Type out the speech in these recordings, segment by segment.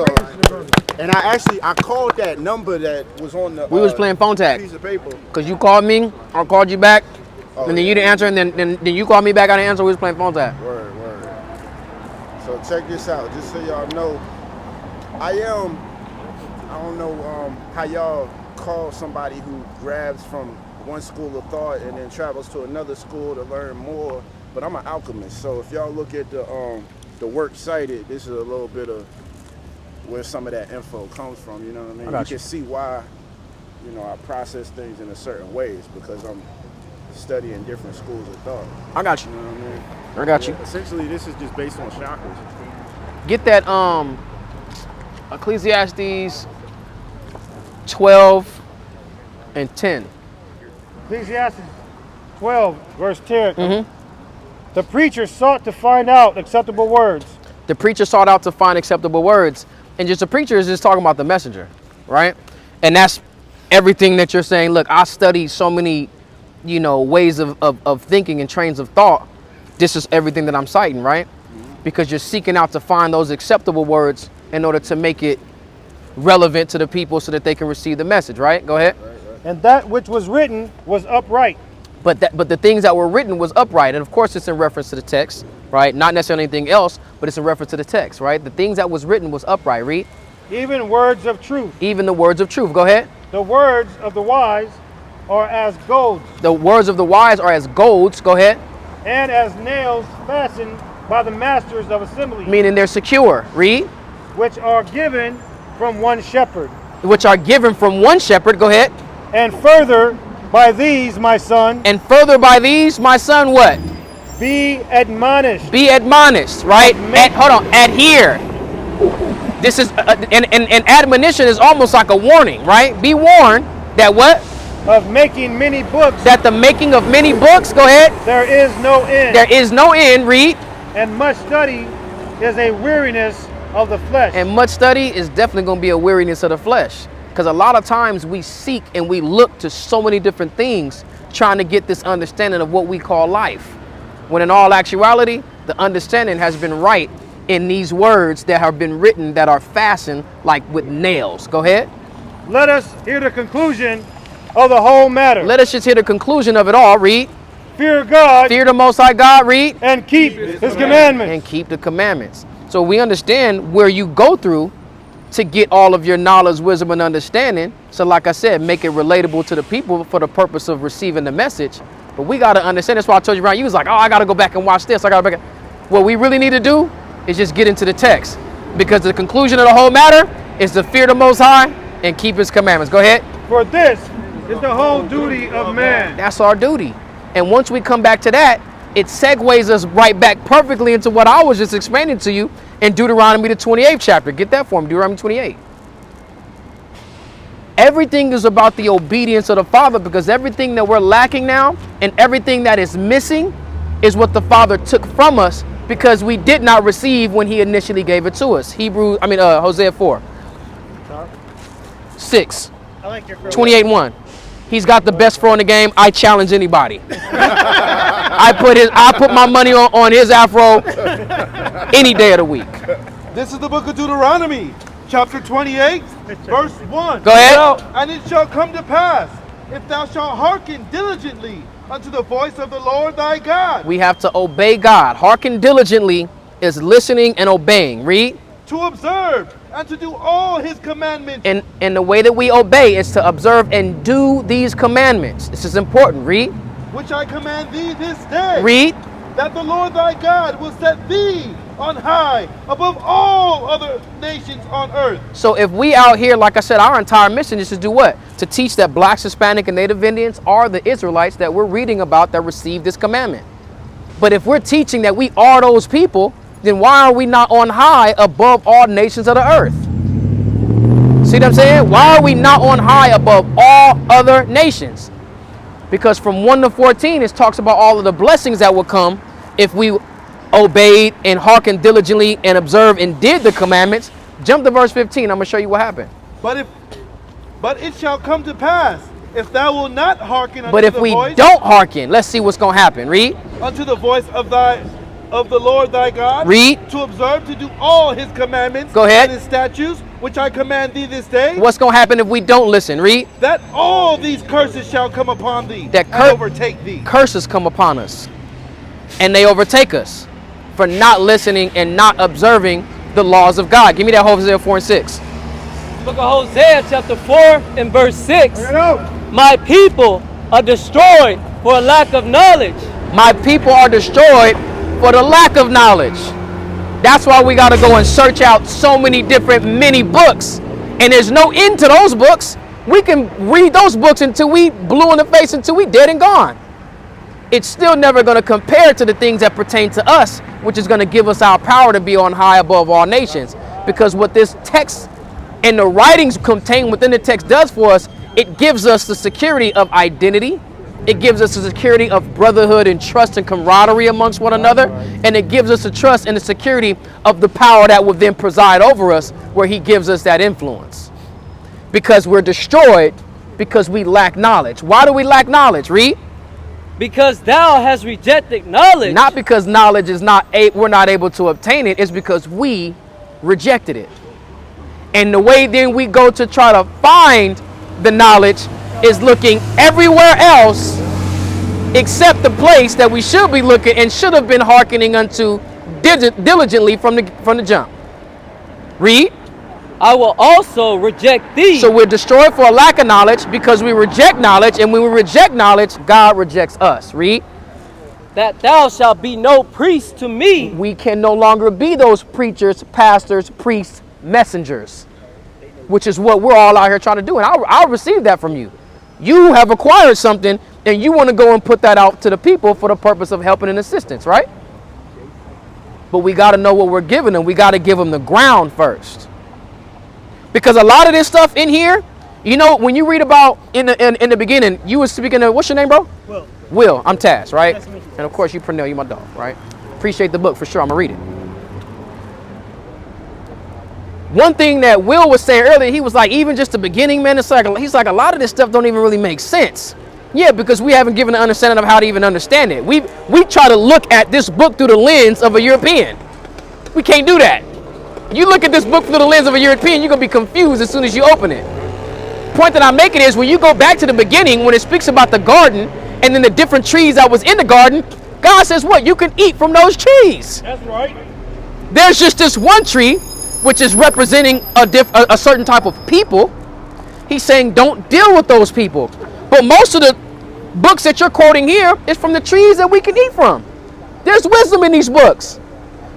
So, and I called that number that was on the. We was playing phone tag. Piece of paper. Cause you called me, I called you back, Oh, and then you didn't answer, and then you called me back, I didn't answer. We was playing phone tag. Word. So check this out, just so y'all know. I don't know how y'all call somebody who grabs from one school of thought and then travels to another school to learn more. But I'm an alchemist, so if y'all look at the work cited, this is a little bit of where some of that info comes from. You know what I mean? You can see why, I process things in a certain ways because I'm studying different schools of thought. I got you. You know what I mean? I got you. Essentially, this is just based on chakras. Get that Ecclesiastes 12 and 10. Ecclesiastes 12, verse 10. Mm-hmm. The preacher sought to find out acceptable words. The preacher sought out to find acceptable words. And just the preacher is just talking about the messenger, right? And that's everything that you're saying. Look, I study so many, ways of thinking and trains of thought. This is everything that I'm citing, right? Because you're seeking out to find those acceptable words in order to make it relevant to the people so that they can receive the message, right? Go ahead. Right. And that which was written was upright. But the things that were written was upright. And of course it's in reference to the text, right? Not necessarily anything else, but it's in reference to the text, right? The things that was written was upright. Read. Even words of truth. Even the words of truth. Go ahead. The words of the wise are as golds. The words of the wise are as golds. Go ahead. And as nails fastened by the masters of assembly. Meaning they're secure. Read. Which are given from one shepherd. Which are given from one shepherd. Go ahead. And further by these, my son. And further by these, my son, what? Be admonished. Be admonished, right? Adhere. This is, an admonition is almost like a warning, right? Be warned that what? Of making many books. That the making of many books, go ahead. There is no end. There is no end, read. And much study is a weariness of the flesh. And much study is definitely going to be a weariness of the flesh. Because a lot of times we seek and we look to so many different things trying to get this understanding of what we call life. When in all actuality, the understanding has been right in these words that have been written that are fastened like with nails. Go ahead. Let us hear the conclusion of the whole matter. Let us just hear the conclusion of it all. Read. Fear God. Fear the Most High God. Read. And keep His commandments. And keep the commandments. So we understand where you go through to get all of your knowledge, wisdom, and understanding. So like I said, make it relatable to the people for the purpose of receiving the message. But we got to understand. That's why I told you, Ryan, you was like, oh, I got to go back and watch this. What we really need to do is just get into the text. Because the conclusion of the whole matter is to fear the Most High and keep His commandments. Go ahead. For this is the whole duty of man. That's our duty. And once we come back to that, it segues us right back perfectly into what I was just explaining to you in Deuteronomy the 28th chapter. Get that for me, Deuteronomy 28. Everything is about the obedience of the Father, because everything that we're lacking now and everything that is missing is what the Father took from us because we did not receive when He initially gave it to us. Hosea 4. 6. I like your 28:1. He's got the best throw in the game. I challenge anybody. I put my money on his afro any day of the week. This is the book of Deuteronomy, chapter 28, verse 1. Go ahead. And it shall come to pass, if thou shalt hearken diligently unto the voice of the Lord thy God. We have to obey God. Hearken diligently is listening and obeying. Read. To observe and to do all His commandments. And the way that we obey is to observe and do these commandments. This is important. Read. Which I command thee this day. Read. That the Lord thy God will set thee on high above all other nations on earth. So if we out here, like I said, our entire mission is to do what? To teach that Blacks, Hispanic, and Native Indians are the Israelites that we're reading about that received this commandment. But if we're teaching that we are those people, then why are we not on high above all nations of the earth? See what I'm saying? Why are we not on high above all other nations? Because from 1 to 14, it talks about all of the blessings that will come if we obeyed and hearkened diligently and observed and did the commandments. Jump to verse 15. I'm going to show you what happened. But it shall come to pass, if thou wilt not hearken unto But if the we voice, don't hearken, let's see what's going to happen. Read. unto the voice of thy of the Lord thy God. Read. To observe to do all his commandments. Go ahead. And his statutes, which I command thee this day. What's going to happen if we don't listen? Read. That all these curses shall come upon thee That and overtake thee. Curses come upon us, and they overtake us for not listening and not observing the laws of God. Give me that Hosea 4 and 6. Book of Hosea chapter 4 and verse 6. Bring it out. My people are destroyed for a lack of knowledge. My people are destroyed for the lack of knowledge. That's why we got to go and search out so many different mini books. And there's no end to those books. We can read those books until we blue in the face, until we dead and gone. It's still never going to compare to the things that pertain to us, which is going to give us our power to be on high above all nations. Because what this text and the writings contained within the text does for us, it gives us the security of identity. It gives us the security of brotherhood and trust and camaraderie amongst one another. And it gives us the trust and the security of the power that will then preside over us, where he gives us that influence. Because we're destroyed because we lack knowledge. Why do we lack knowledge? Read. Because thou hast rejected knowledge. Not because knowledge is we're not able to obtain it. It's because we rejected it. And the way then we go to try to find the knowledge is looking everywhere else except the place that we should be looking and should have been hearkening unto diligently from the jump. Read. I will also reject thee. So we're destroyed for a lack of knowledge because we reject knowledge, and when we reject knowledge, God rejects us. Read. That thou shalt be no priest to me. We can no longer be those preachers, pastors, priests, messengers, which is what we're all out here trying to do. And I'll receive that from you. You have acquired something and you want to go and put that out to the people for the purpose of helping and assistance, right? But we got to know what we're giving them. We got to give them the ground first. Because a lot of this stuff in here, you know, when you read about in the beginning, you were speaking of, what's your name, bro? Will. Will, I'm Taz, right? Nice to meet you. And of course you Pernell, you my dog, right? Appreciate the book for sure, I'm gonna read it. One thing that Will was saying earlier, he was like, even just the beginning, man, it's like, he's like, a lot of this stuff don't even really make sense. Yeah, because we haven't given an understanding of how to even understand it. We try to look at this book through the lens of a European. We can't do that. You look at this book through the lens of a European, you're gonna be confused as soon as you open it. Point that I'm making is when you go back to the beginning, when it speaks about the garden and then the different trees that was in the garden, God says what? You can eat from those trees. That's right. There's just this one tree, which is representing a certain type of people. He's saying don't deal with those people. But most of the books that you're quoting here is from the trees that we can eat from. There's wisdom in these books.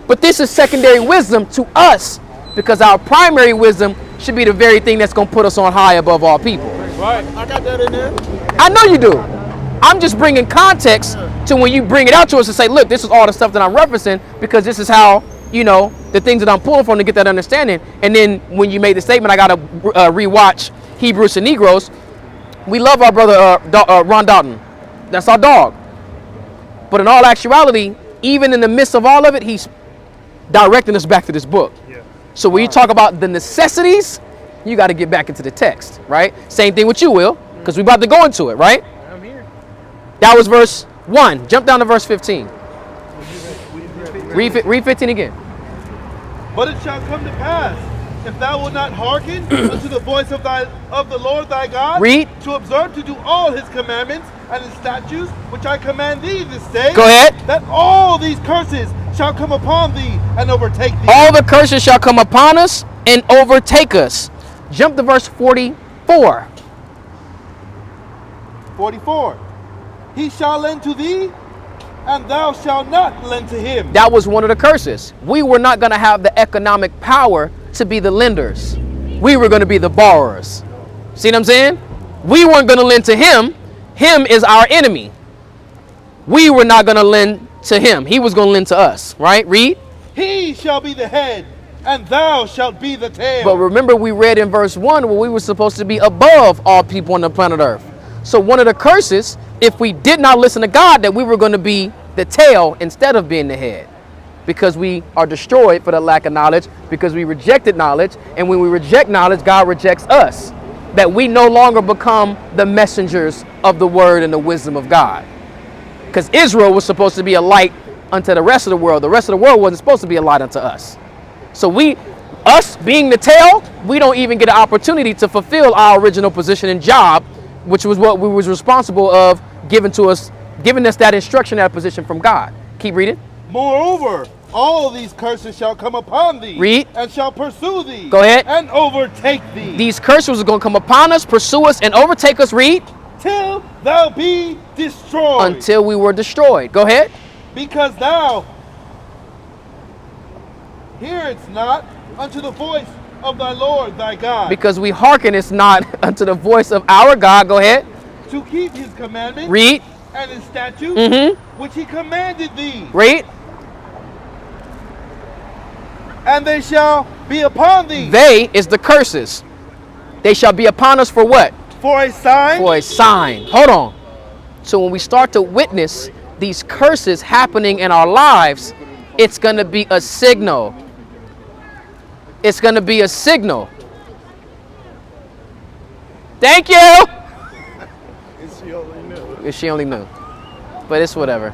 But this is secondary wisdom to us because our primary wisdom should be the very thing that's going to put us on high above all people. Right. I got that in there. I know you do. I'm just bringing context to when you bring it out to us and say, look, this is all the stuff that I'm referencing because this is how, you know, the things that I'm pulling from to get that understanding. And then when you made the statement, I got to rewatch Hebrews and Negroes. We love our brother Ron Dalton. That's our dog. But in all actuality, even in the midst of all of it, he's directing us back to this book. Yeah. So when you talk about the necessities, you got to get back into the text, right? Same thing with you, Will, because we're about to go into it, right? I'm here. That was verse 1. Jump down to verse 15. Read 15 again. But it shall come to pass, if thou wilt not hearken unto the voice of the Lord thy God, Read. to observe to do all his commandments and his statutes, which I command thee this day, Go ahead. that all these curses shall come upon thee and overtake thee. All the curses shall come upon us and overtake us. Jump to verse 44. 44. He shall lend to thee, and thou shalt not lend to him. That was one of the curses. We were not going to have the economic power to be the lenders. We were going to be the borrowers. See what I'm saying? We weren't going to lend to him. Him is our enemy. We were not going to lend to him. He was going to lend to us, right? Read. He shall be the head, and thou shalt be the tail. But remember we read in verse 1 where we were supposed to be above all people on the planet Earth. So one of the curses, if we did not listen to God, that we were going to be the tail instead of being the head. Because we are destroyed for the lack of knowledge, because we rejected knowledge. And when we reject knowledge, God rejects us. That we no longer become the messengers of the word and the wisdom of God. Because Israel was supposed to be a light unto the rest of the world. The rest of the world wasn't supposed to be a light unto us. So us being the tail, we don't even get an opportunity to fulfill our original position and job, which was what we was responsible of giving us that instruction, that position from God. Keep reading. Moreover, all these curses shall come upon thee. Read. And shall pursue thee. Go ahead. And overtake thee. These curses are going to come upon us, pursue us, and overtake us. Read. Till thou be destroyed. Until we were destroyed. Go ahead. Because thou hearest not unto the voice of thy Lord thy God. Because we hearken it's not unto the voice of our God. Go ahead. To keep his commandments. Read. And his statutes. Which he commanded thee. Read. And they shall be upon thee. They is the curses. They shall be upon us for what? For a sign. For a sign. Hold on. So when we start to witness these curses happening in our lives, it's going to be a signal. It's going to be a signal. Thank you. She only knew. But it's whatever.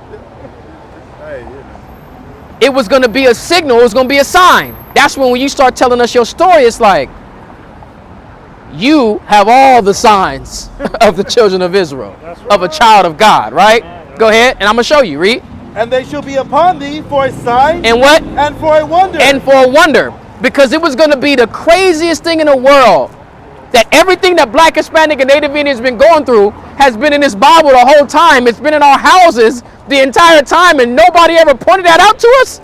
It was going to be a signal. It was going to be a sign. That's when you start telling us your story, it's like, you have all the signs of the children of Israel, of a child of God, right? Go ahead, and I'm going to show you. Read. And they shall be upon thee for a sign. And what? And for a wonder. And for a wonder. Because it was going to be the craziest thing in the world. That everything that Black, Hispanic, and Native Indians been going through has been in this Bible the whole time. It's been in our houses the entire time, and nobody ever pointed that out to us.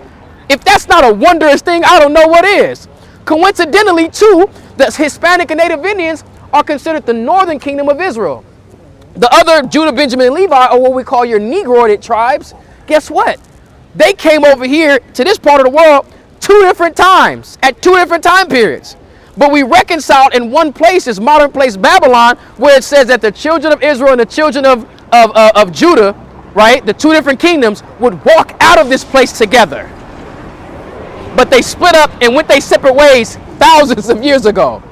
If that's not a wondrous thing, I don't know what is. Coincidentally, too, the Hispanic and Native Indians are considered the northern kingdom of Israel. The other Judah, Benjamin, and Levi are what we call your Negroid tribes. Guess what? They came over here to this part of the world 2 different times, at 2 different time periods. But we reconciled in one place, this modern place, Babylon, where it says that the children of Israel and the children of Judah, right, the 2 different kingdoms, would walk out of this place together. But they split up and went their separate ways thousands of years ago.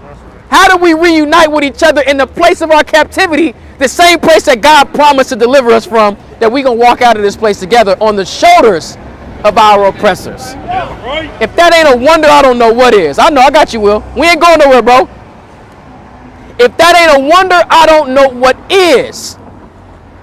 How do we reunite with each other in the place of our captivity, the same place that God promised to deliver us from, that we're going to walk out of this place together on the shoulders of our oppressors? If that ain't a wonder, I don't know what is. I know, I got you, Will. We ain't going nowhere, bro. If that ain't a wonder, I don't know what is.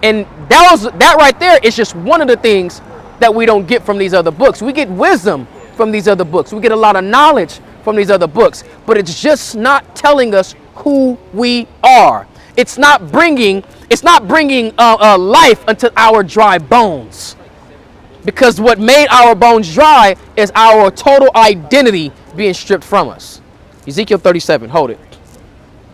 And that right there is just one of the things that we don't get from these other books. We get wisdom from these other books. We get a lot of knowledge from these other books, but it's just not telling us who we are. It's not bringing life unto our dry bones. Because what made our bones dry is our total identity being stripped from us. Ezekiel 37, hold it.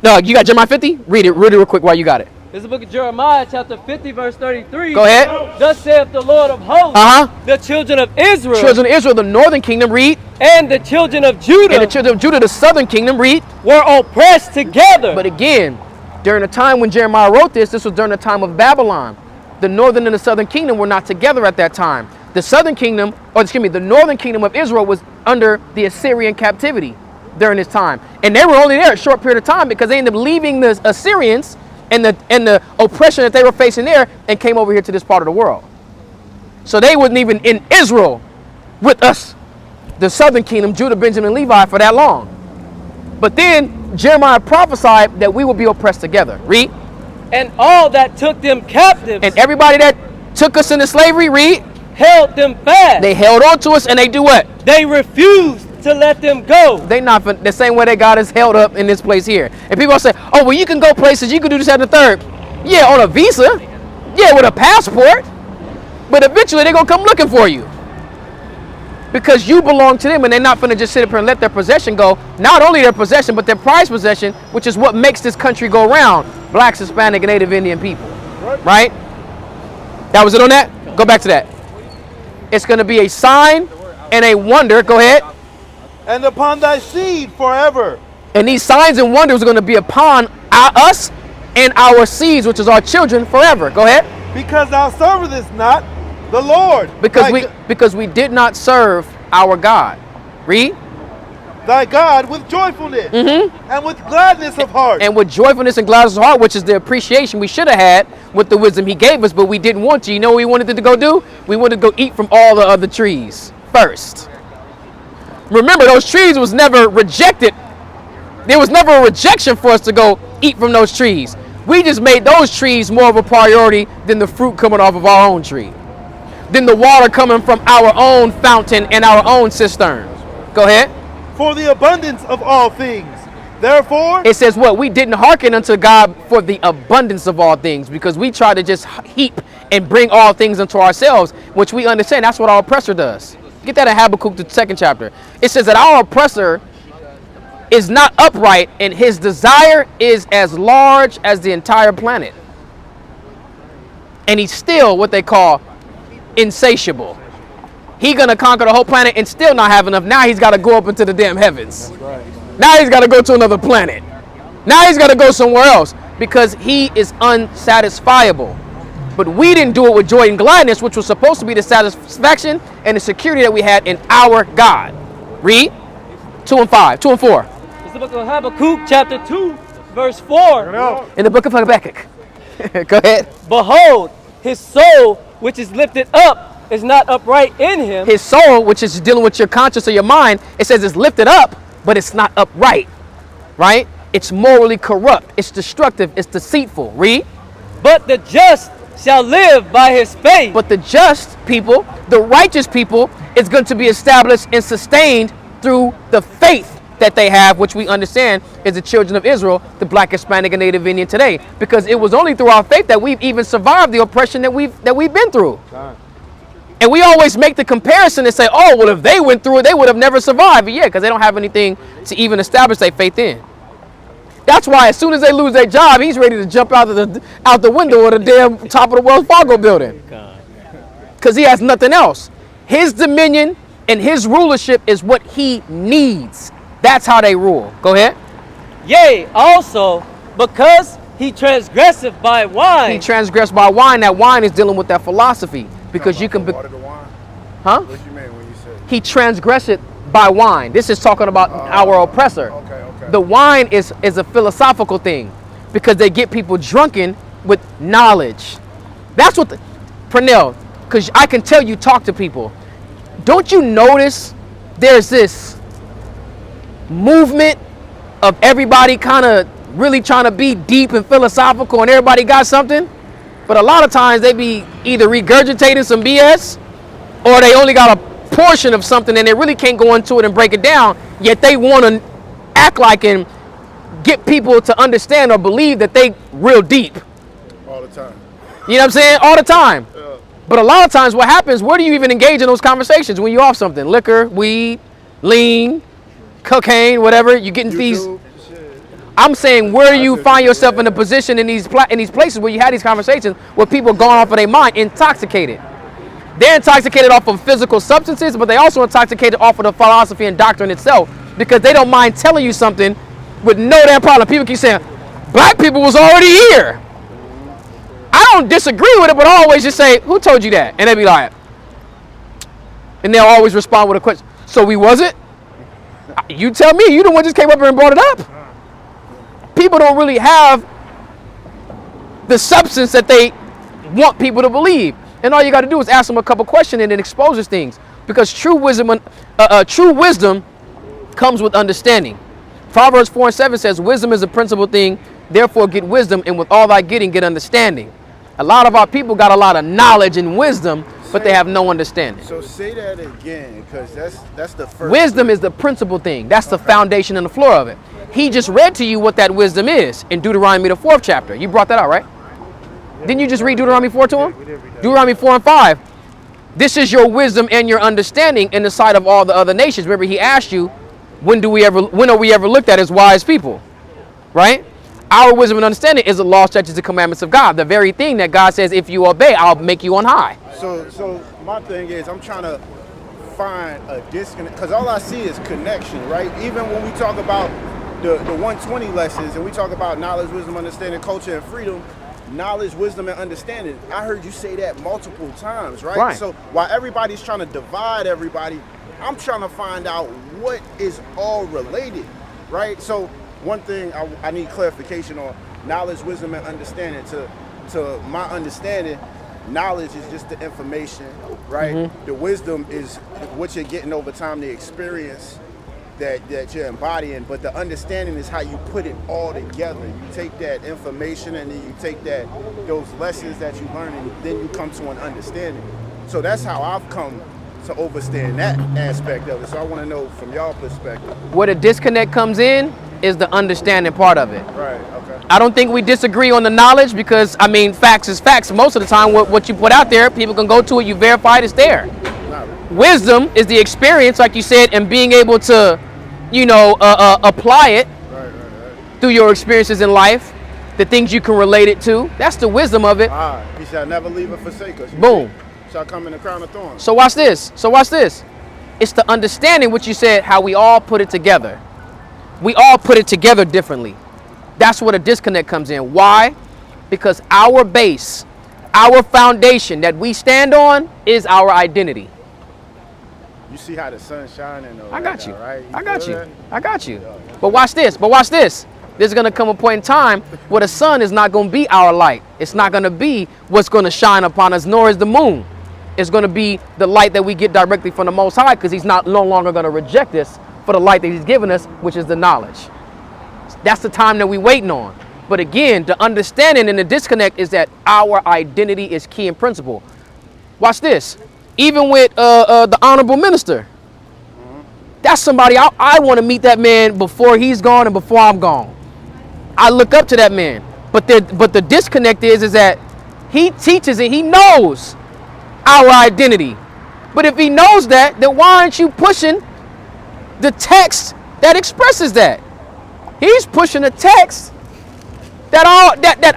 No, you got Jeremiah 50? Read it real quick while you got it. This is the book of Jeremiah, chapter 50, verse 33. Go ahead. Thus saith the Lord of hosts, the children of Israel. Children of Israel, the northern kingdom, read. And the children of Judah. And the children of Judah, the southern kingdom, read. Were oppressed together. But again, during the time when Jeremiah wrote this was during the time of Babylon. The northern and the southern kingdom were not together at that time. The southern kingdom, the northern kingdom of Israel was under the Assyrian captivity during this time. And they were only there a short period of time because they ended up leaving the Assyrians and the oppression that they were facing there and came over here to this part of the world. So they wasn't even in Israel with us, the southern kingdom, Judah, Benjamin, Levi, for that long. But then Jeremiah prophesied that we will be oppressed together. Read. And all that took them captives. And everybody that took us into slavery, read. Held them fast. They held on to us and they do what? They refused to let them go. They not the same way that God is held up in this place here. And people say, oh, well, you can go places, you can do this, that, and the third. Yeah, on a visa. Yeah, with a passport. But eventually they're going to come looking for you. Because you belong to them and they're not going to just sit up here and let their possession go. Not only their possession, but their prized possession, which is what makes this country go round. Blacks, Hispanic, and Native Indian people. Right? That was it on that? Go back to that. It's going to be a sign and a wonder. Go ahead. And upon thy seed forever. And these signs and wonders are going to be upon us and our seeds, which is our children, forever. Go ahead. Because thou servest not the Lord. Because we did not serve our God. Read. thy God with joyfulness and with gladness of heart. And with joyfulness and gladness of heart, which is the appreciation we should have had with the wisdom he gave us, but we didn't want to. You know what we wanted to go do? We wanted to go eat from all the other trees first. Remember, those trees was never rejected. There was never a rejection for us to go eat from those trees. We just made those trees more of a priority than the fruit coming off of our own tree, than the water coming from our own fountain and our own cistern. Go ahead. For the abundance of all things. Therefore, It says what? We didn't hearken unto God for the abundance of all things, because we try to just heap and bring all things unto ourselves, which we understand that's what our oppressor does. Get that in Habakkuk, the 2nd chapter. It says that our oppressor is not upright, and his desire is as large as the entire planet. And he's still what they call insatiable. He gonna conquer the whole planet and still not have enough. Now he's got to go up into the damn heavens. Now he's got to go to another planet. Now he's got to go somewhere else because he is unsatisfiable. But we didn't do it with joy and gladness, which was supposed to be the satisfaction and the security that we had in our God. Read 2 and 5, 2 and 4. It's the book of Habakkuk, chapter 2, verse 4. In the book of Habakkuk. Go ahead. Behold, his soul, which is lifted up, is not upright in him. His soul, which is dealing with your conscience or your mind, it says it's lifted up, but it's not upright, right? It's morally corrupt. It's destructive. It's deceitful. Read. But the just shall live by his faith. But the just people, the righteous people, is going to be established and sustained through the faith that they have, which we understand is the children of Israel, the Black, Hispanic, and Native Indian today. Because it was only through our faith that we've even survived the oppression that we've been through. And we always make the comparison and say, oh, well, if they went through it, they would have never survived. But yeah, because they don't have anything to even establish their faith in. That's why as soon as they lose their job, he's ready to jump out the window of the damn top of the Wells Fargo building. Because he has nothing else. His dominion and his rulership is what he needs. That's how they rule. Go ahead. Yea, also, because he transgresseth by wine. He transgressed by wine. That wine is dealing with that philosophy. Because you can... Water to wine? Huh? What you mean when you said? He transgressed by wine. This is talking about our oppressor. Okay. The wine is a philosophical thing because they get people drunken with knowledge. That's what Pernell, because I can tell you talk to people. Don't you notice there's this movement of everybody kind of really trying to be deep and philosophical and everybody got something? But a lot of times they be either regurgitating some BS or they only got a portion of something and they really can't go into it and break it down, yet they want to act like and get people to understand or believe that they real deep. All the time. You know what I'm saying? All the time. Yeah. But a lot of times what happens, where do you even engage in those conversations when you off something? Liquor, weed, lean, cocaine, whatever. You're getting these. I'm saying where you find yourself in a position in these places where you have these conversations where people are going off of their mind, intoxicated. They're intoxicated off of physical substances, but they also intoxicated off of the philosophy and doctrine itself because they don't mind telling you something with no damn problem. People keep saying, black people was already here. I don't disagree with it, but I always just say, who told you that? And they be like, and they'll always respond with a question. So we wasn't? You tell me, you the one just came up here and brought it up. People don't really have the substance that they want people to believe. And all you got to do is ask them a couple questions and it exposes things. Because true wisdom comes with understanding. Proverbs 4:7 says, wisdom is a principal thing, therefore get wisdom, and with all thy getting, get understanding. A lot of our people got a lot of knowledge and wisdom, but they have no understanding. So say that again, because that's the first. Wisdom is the principal thing. That's the foundation and the floor of it. He just read to you what that wisdom is in Deuteronomy, the 4th chapter. You brought that out, right? Didn't you just read Deuteronomy 4 to him? Deuteronomy 4 and 5. This is your wisdom and your understanding in the sight of all the other nations. Remember, he asked you, when are we ever looked at as wise people? Right? Our wisdom and understanding is the law, statutes, and commandments of God. The very thing that God says, if you obey, I'll make you on high. So my thing is, I'm trying to find a disconnect, because all I see is connection, right? Even when we talk about the 120 lessons and we talk about knowledge, wisdom, understanding, culture, and freedom, knowledge, wisdom, and understanding, I heard you say that multiple times, right? So while everybody's trying to divide everybody, I'm trying to find out what is all related, right? So one thing I need clarification on: knowledge, wisdom, and understanding. To my understanding, knowledge is just the information, right? The wisdom is what you're getting over time, the experience that you're embodying, but the understanding is how you put it all together. You take that information and then you take those lessons that you learn, and then you come to an understanding. So that's how I've come to understand that aspect of it. So I want to know from y'all perspective. Where the disconnect comes in is the understanding part of it. Right, okay. I don't think we disagree on the knowledge because, I mean, facts is facts. Most of the time, what you put out there, people can go to it, you verify it, it's there. Not really. Wisdom is the experience, like you said, and being able to, apply it Right. through your experiences in life, the things you can relate it to. That's the wisdom of it. He shall never leave or forsake us. Boom. Shall come in the crown of thorns. So watch this. It's the understanding what you said, how we all put it together. We all put it together differently. That's where the disconnect comes in. Why? Because our base, our foundation that we stand on is our identity. You see how the sun's shining though. I got you. Now, right? I got you. feel I got you. But watch this. There's going to come a point in time where the sun is not going to be our light. It's not going to be what's going to shine upon us, nor is the moon. It's going to be the light that we get directly from the Most High, because he's no longer going to reject us for the light that he's given us, which is the knowledge. That's the time that we're waiting on. But again, the understanding and the disconnect is that our identity is key and principle. Watch this. Even with the honorable minister, that's somebody I want to meet that man before he's gone and before I'm gone. I look up to that man. But the disconnect is that he teaches and he knows our identity. But if he knows that, then why aren't you pushing the text that expresses that? He's pushing a text that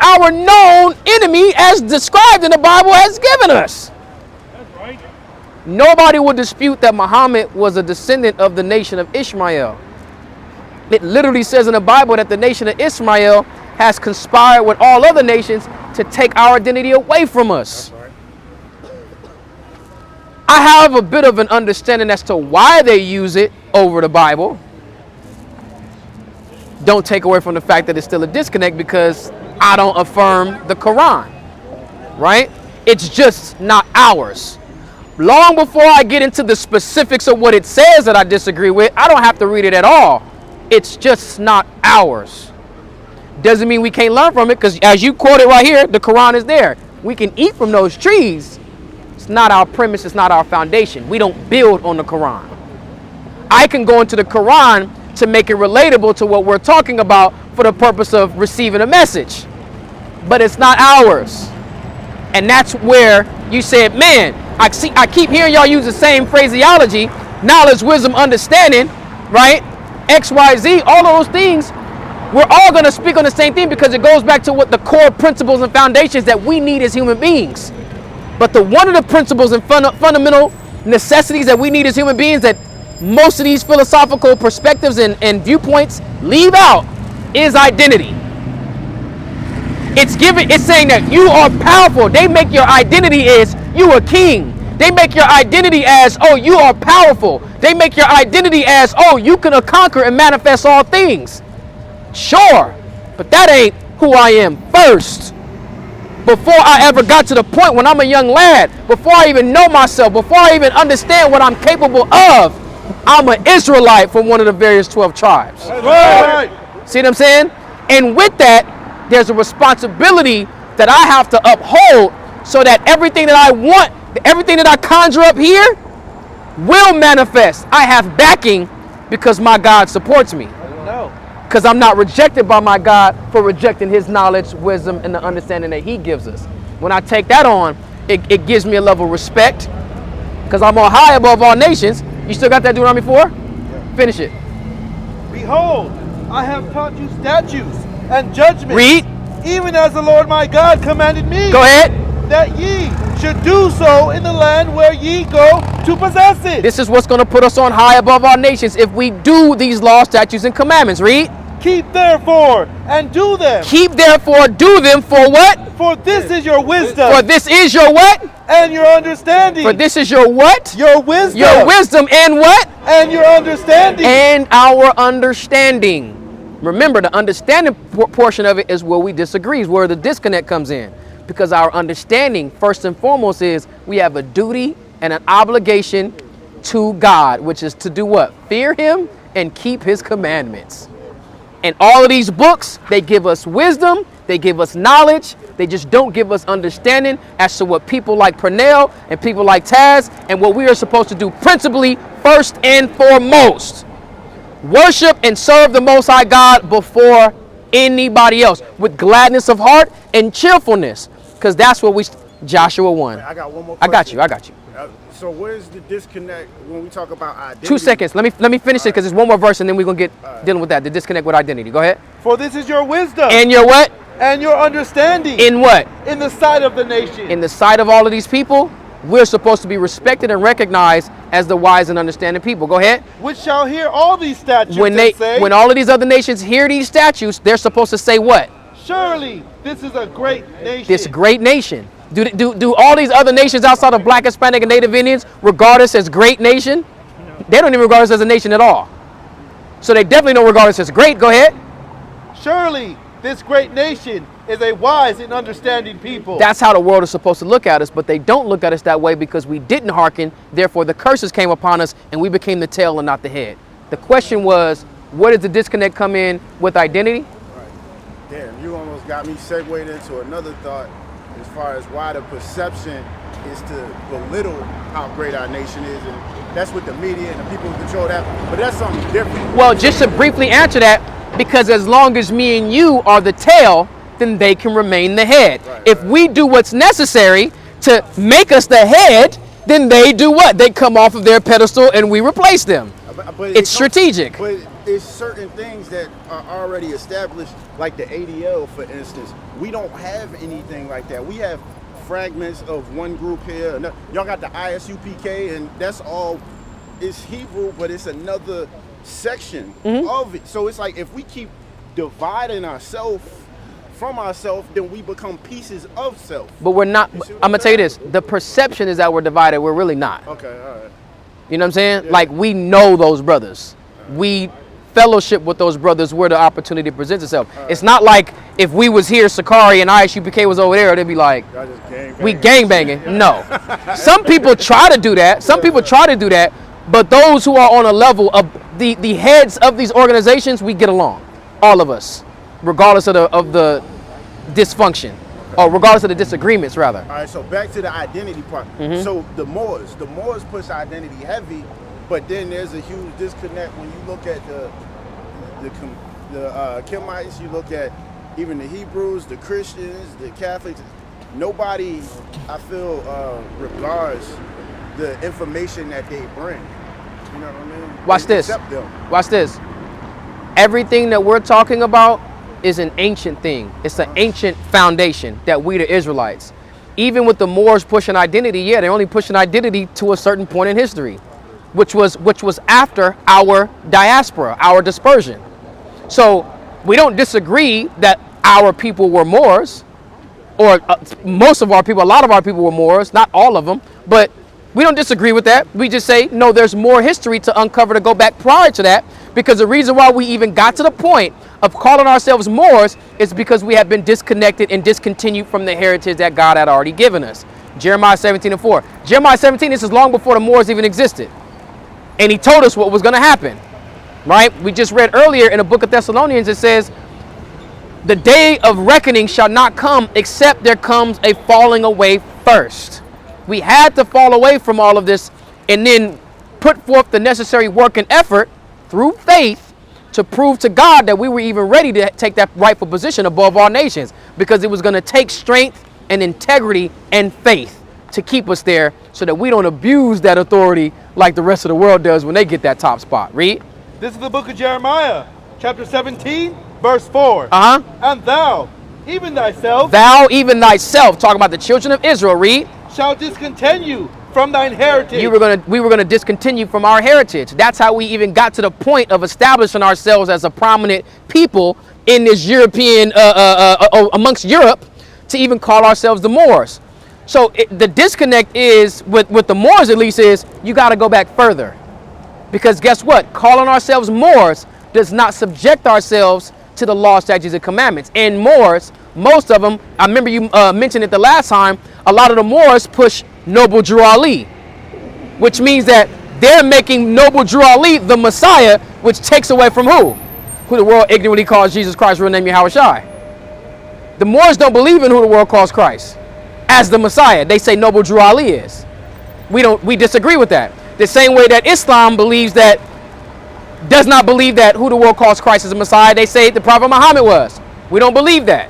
our known enemy, as described in the Bible, has given us. That's right. Nobody will dispute that Muhammad was a descendant of the nation of Ishmael. It literally says in the Bible that the nation of Ishmael has conspired with all other nations to take our identity away from us. I have a bit of an understanding as to why they use it over the Bible. Don't take away from the fact that it's still a disconnect, because I don't affirm the Quran, right? It's just not ours. Long before I get into the specifics of what it says that I disagree with, I don't have to read it at all. It's just not ours. Doesn't mean we can't learn from it, because as you quoted right here, the Quran is there. We can eat from those trees. It's not our premise, it's not our foundation. We don't build on the Quran. I can go into the Quran to make it relatable to what we're talking about for the purpose of receiving a message. But it's not ours. And that's where you said, man, I keep hearing y'all use the same phraseology, knowledge, wisdom, understanding, right? X, Y, Z, all of those things. We're all going to speak on the same thing, because it goes back to what the core principles and foundations that we need as human beings. But one of the principles and fundamental necessities that we need as human beings that most of these philosophical perspectives and viewpoints leave out is identity. It's saying that you are powerful. They make your identity as you are king. They make your identity as, oh, you are powerful. They make your identity as, oh, you can conquer and manifest all things. Sure, but that ain't who I am first. Before I ever got to the point when I'm a young lad, before I even know myself, before I even understand what I'm capable of, I'm an Israelite from one of the various 12 tribes. Right. See what I'm saying? And with that, there's a responsibility that I have to uphold, so that everything that I want, everything that I conjure up here will manifest. I have backing because my God supports me. Because I'm not rejected by my God for rejecting his knowledge, wisdom, and the understanding that he gives us. When I take that on, it gives me a level of respect, because I'm on high above all nations. You still got that Deuteronomy 4? Yeah. Finish it. Behold, I have taught you statutes and judgments. Read. Even as the Lord my God commanded me. Go ahead. That ye should do so in the land where ye go to possess it. This is what's going to put us on high above our nations, if we do these laws, statutes, and commandments. Read. Keep therefore and do them. Keep therefore, do them for what? For this is your wisdom. For this is your what? And your understanding. For this is your what? Your wisdom. Your wisdom and what? And your understanding. And our understanding. Remember, the understanding portion of it is where we disagree, is where the disconnect comes in. Because our understanding, first and foremost, is we have a duty and an obligation to God, which is to do what? Fear him and keep his commandments. And all of these books, they give us wisdom, they give us knowledge, they just don't give us understanding as to what people like Purnell and people like Taz and what we are supposed to do principally, first and foremost. Worship and serve the Most High God before anybody else with gladness of heart and cheerfulness, because that's what we, Joshua 1. I got one more I question. got you. So where's the disconnect when we talk about identity? 2 seconds. Let me finish it because there's one more verse and then we're going to get dealing with that. The disconnect with identity. Go ahead. For this is your wisdom. And your what? And your understanding. In what? In the sight of the nation. In the sight of all of these people, we're supposed to be respected and recognized as the wise and understanding people. Go ahead. Which shall hear all these statutes When all of these other nations hear these statutes, they're supposed to say what? surely this is a great nation. This great nation. Do all these other nations outside of Black, Hispanic, and Native Indians regard us as great nation? They don't even regard us as a nation at all. So they definitely don't regard us as great. Go ahead. Surely this great nation is a wise and understanding people. That's how the world is supposed to look at us, but they don't look at us that way because we didn't hearken. Therefore, the curses came upon us and we became the tail and not the head. The question was, where does the disconnect come in with identity? Right. Damn, you almost got me segued into another thought as far as why the perception is to belittle how great our nation is, and that's with the media and the people who control that, but that's something different. Well, just to briefly answer that, because as long as me and you are the tail, then they can remain the head. Right, if we do what's necessary to make us the head, then they do what? They come off of their pedestal and we replace them. But It's strategic. But it's certain things that are already established, like the ADL, for instance. We don't have anything like that. We have fragments of one group here. Y'all got the ISUPK, and that's all. It's Hebrew, but it's another section of it. So it's like if we keep dividing ourselves from ourselves, then we become pieces of self. But we're not. I'm gonna tell you this: the perception is that we're divided. We're really not. Okay, all right. You know what I'm saying? Yeah. Like, we know those brothers. We fellowship with those brothers where the opportunity presents itself. It's not like if we was here, Sakari, and ISUPK was over there, they'd be like, Y'all just gang we gangbanging. No. Some people try to do that. Some people try to do that. But those who are on a level of the heads of these organizations, we get along. All of us. Regardless of the dysfunction. Or regardless of the disagreements, rather. All right, so back to the identity part. So the Moors push identity heavy, but then there's a huge disconnect when you look at the Kemites, you look at even the Hebrews, the Christians, the Catholics. Nobody, I feel, regards the information that they bring. You know what I mean? Watch this. Accept them. Watch this. Everything that we're talking about is an ancient thing. It's an ancient foundation that we, the Israelites, even with the Moors pushing identity, yeah, they're only pushing identity to a certain point in history, which was after our diaspora, our dispersion. So we don't disagree that our people were Moors, or most of our people, a lot of our people were Moors, not all of them, but we don't disagree with that. We just say, no, there's more history to uncover to go back prior to that, because the reason why we even got to the point of calling ourselves Moors is because we have been disconnected and discontinued from the heritage that God had already given us. Jeremiah 17:4. Jeremiah 17, this is long before the Moors even existed. And he told us what was going to happen, right? We just read earlier in the book of Thessalonians, it says, the day of reckoning shall not come except there comes a falling away first. We had to fall away from all of this and then put forth the necessary work and effort through faith to prove to God that we were even ready to take that rightful position above all nations, because it was going to take strength and integrity and faith to keep us there so that we don't abuse that authority like the rest of the world does when they get that top spot. Read. This is the book of Jeremiah, chapter 17, verse 4. And thou, even thyself, Thou, even thyself, talking about the children of Israel. Read. shall discontinue from thine heritage. We were gonna discontinue from our heritage. That's how we even got to the point of establishing ourselves as a prominent people in this European, amongst Europe, to even call ourselves the Moors. So the disconnect is, with the Moors at least, is you got to go back further. Because guess what? Calling ourselves Moors does not subject ourselves to the law, statutes, and commandments. And Moors, most of them, I remember you mentioned it the last time, a lot of the Moors push Noble Drew Ali, which means that they're making Noble Drew Ali the Messiah, which takes away from who? Who the world ignorantly calls Jesus Christ, real name Yahweh Shai. The Moors don't believe in who the world calls Christ as the Messiah. They say Noble Drew Ali is. We disagree with that. The same way that Islam does not believe that who the world calls Christ as the Messiah. They say the Prophet Muhammad was. We don't believe that.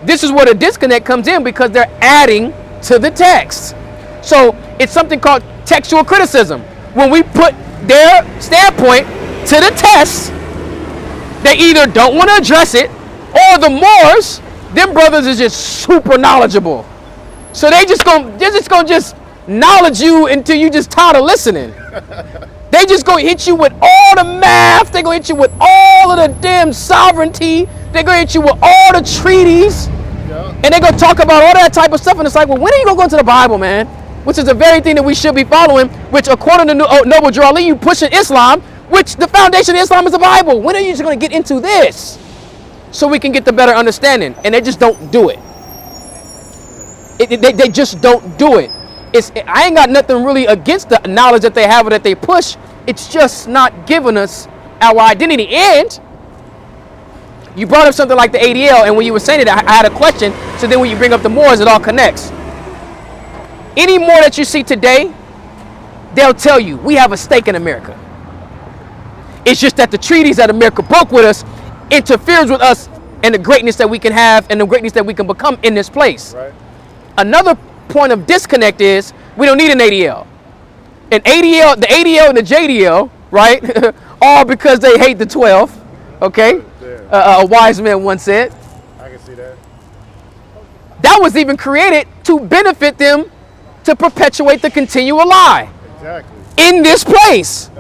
This is where the disconnect comes in, because they're adding to the text. So it's something called textual criticism. When we put their standpoint to the test, they either don't want to address it, or the Moors, them brothers is just super knowledgeable. So they're just gonna knowledge you until you just tired of listening. They just gonna hit you with all the math. They're gonna hit you with all of the damn sovereignty. They're gonna hit you with all the treaties. And they're gonna talk about all that type of stuff. And it's like, well, when are you gonna go to the Bible, man? Which is the very thing that we should be following, which according to Noble Drew Ali, you pushing Islam, which the foundation of Islam is the Bible. When are you just gonna get into this? So we can get the better understanding. And they just don't do it. They just don't do it. I ain't got nothing really against the knowledge that they have or that they push. It's just not giving us our identity. And you brought up something like the ADL, and when you were saying it, I had a question. So then when you bring up the Moors, it all connects. Any Moor that you see today, they'll tell you, we have a stake in America. It's just that the treaties that America broke with us interferes with us and the greatness that we can have and the greatness that we can become in this place. Right. Another point of disconnect is we don't need an ADL. The ADL and the JDL, right? All because they hate the 12. Okay? A wise man once said. I can see that. That was even created to benefit them, to perpetuate the continual lie. Exactly. In this place.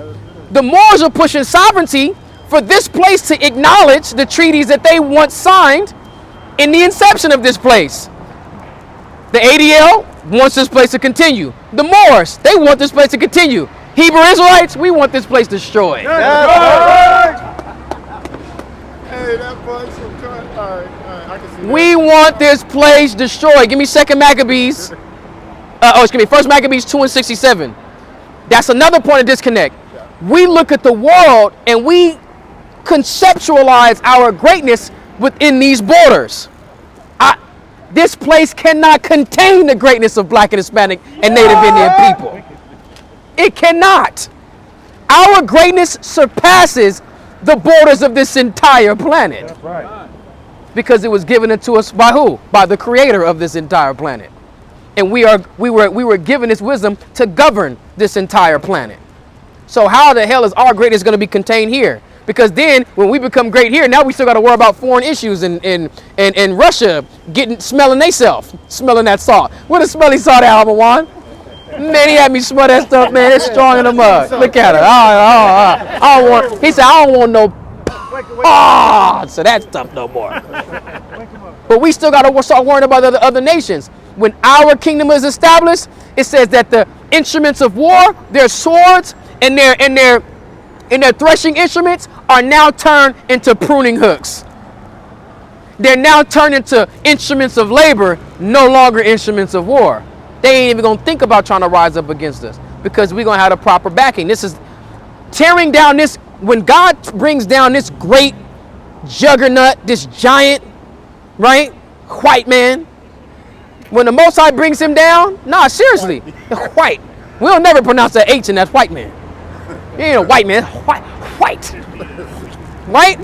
The Moors are pushing sovereignty for this place to acknowledge the treaties that they once signed in the inception of this place. The ADL wants this place to continue. The Moors, they want this place to continue. Hebrew Israelites, we want this place destroyed. Hey, that boy's so cut. All right, I can see that. We want this place destroyed. Give me 2nd Maccabees. First Maccabees 2:67. That's another point of disconnect. We look at the world and we conceptualize our greatness within these borders. This place cannot contain the greatness of Black and Hispanic and Native Indian people. It cannot. Our greatness surpasses the borders of this entire planet. That's right. Because it was given unto us by who? By the creator of this entire planet. And we were given this wisdom to govern this entire planet. So how the hell is our greatness going to be contained here? Because then when we become great here, now we still got to worry about foreign issues and Russia smelling that salt. What a smelly salt at, Almawan? Man, he had me smell that stuff, man. It's strong in the mug. Look at it. I don't want. He said, I don't want no. So that stuff no more. But we still got to start worrying about the other nations. When our kingdom is established, it says that the instruments of war, their swords and their threshing instruments are now turned into pruning hooks. They're now turned into instruments of labor, no longer instruments of war. They ain't even gonna think about trying to rise up against us because we're gonna have the proper backing. This is tearing down this, when God brings down this great juggernaut, this giant, right? White man. When the Most High brings him down, nah, seriously, white. We'll never pronounce that H in that white man. He ain't a white man, white. Right?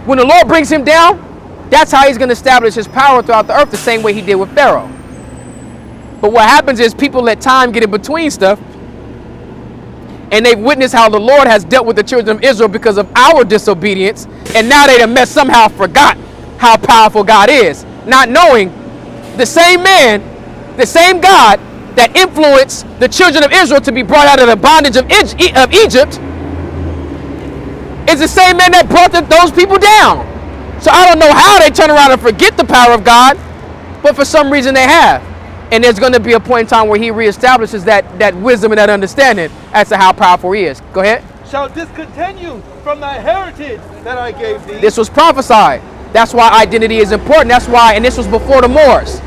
When the Lord brings him down, that's how he's going to establish his power throughout the earth, the same way he did with Pharaoh. But what happens is people let time get in between stuff, and they've witnessed how the Lord has dealt with the children of Israel because of our disobedience, and now they done somehow forgot how powerful God is, not knowing the same man The same God that influenced the children of Israel to be brought out of the bondage of Egypt is the same man that brought those people down. So I don't know how they turn around and forget the power of God, but for some reason they have. And there's going to be a point in time where he reestablishes that wisdom and that understanding as to how powerful he is. Go ahead. Shall discontinue from thy heritage that I gave thee. This was prophesied. That's why identity is important. That's why, and this was before the Moors.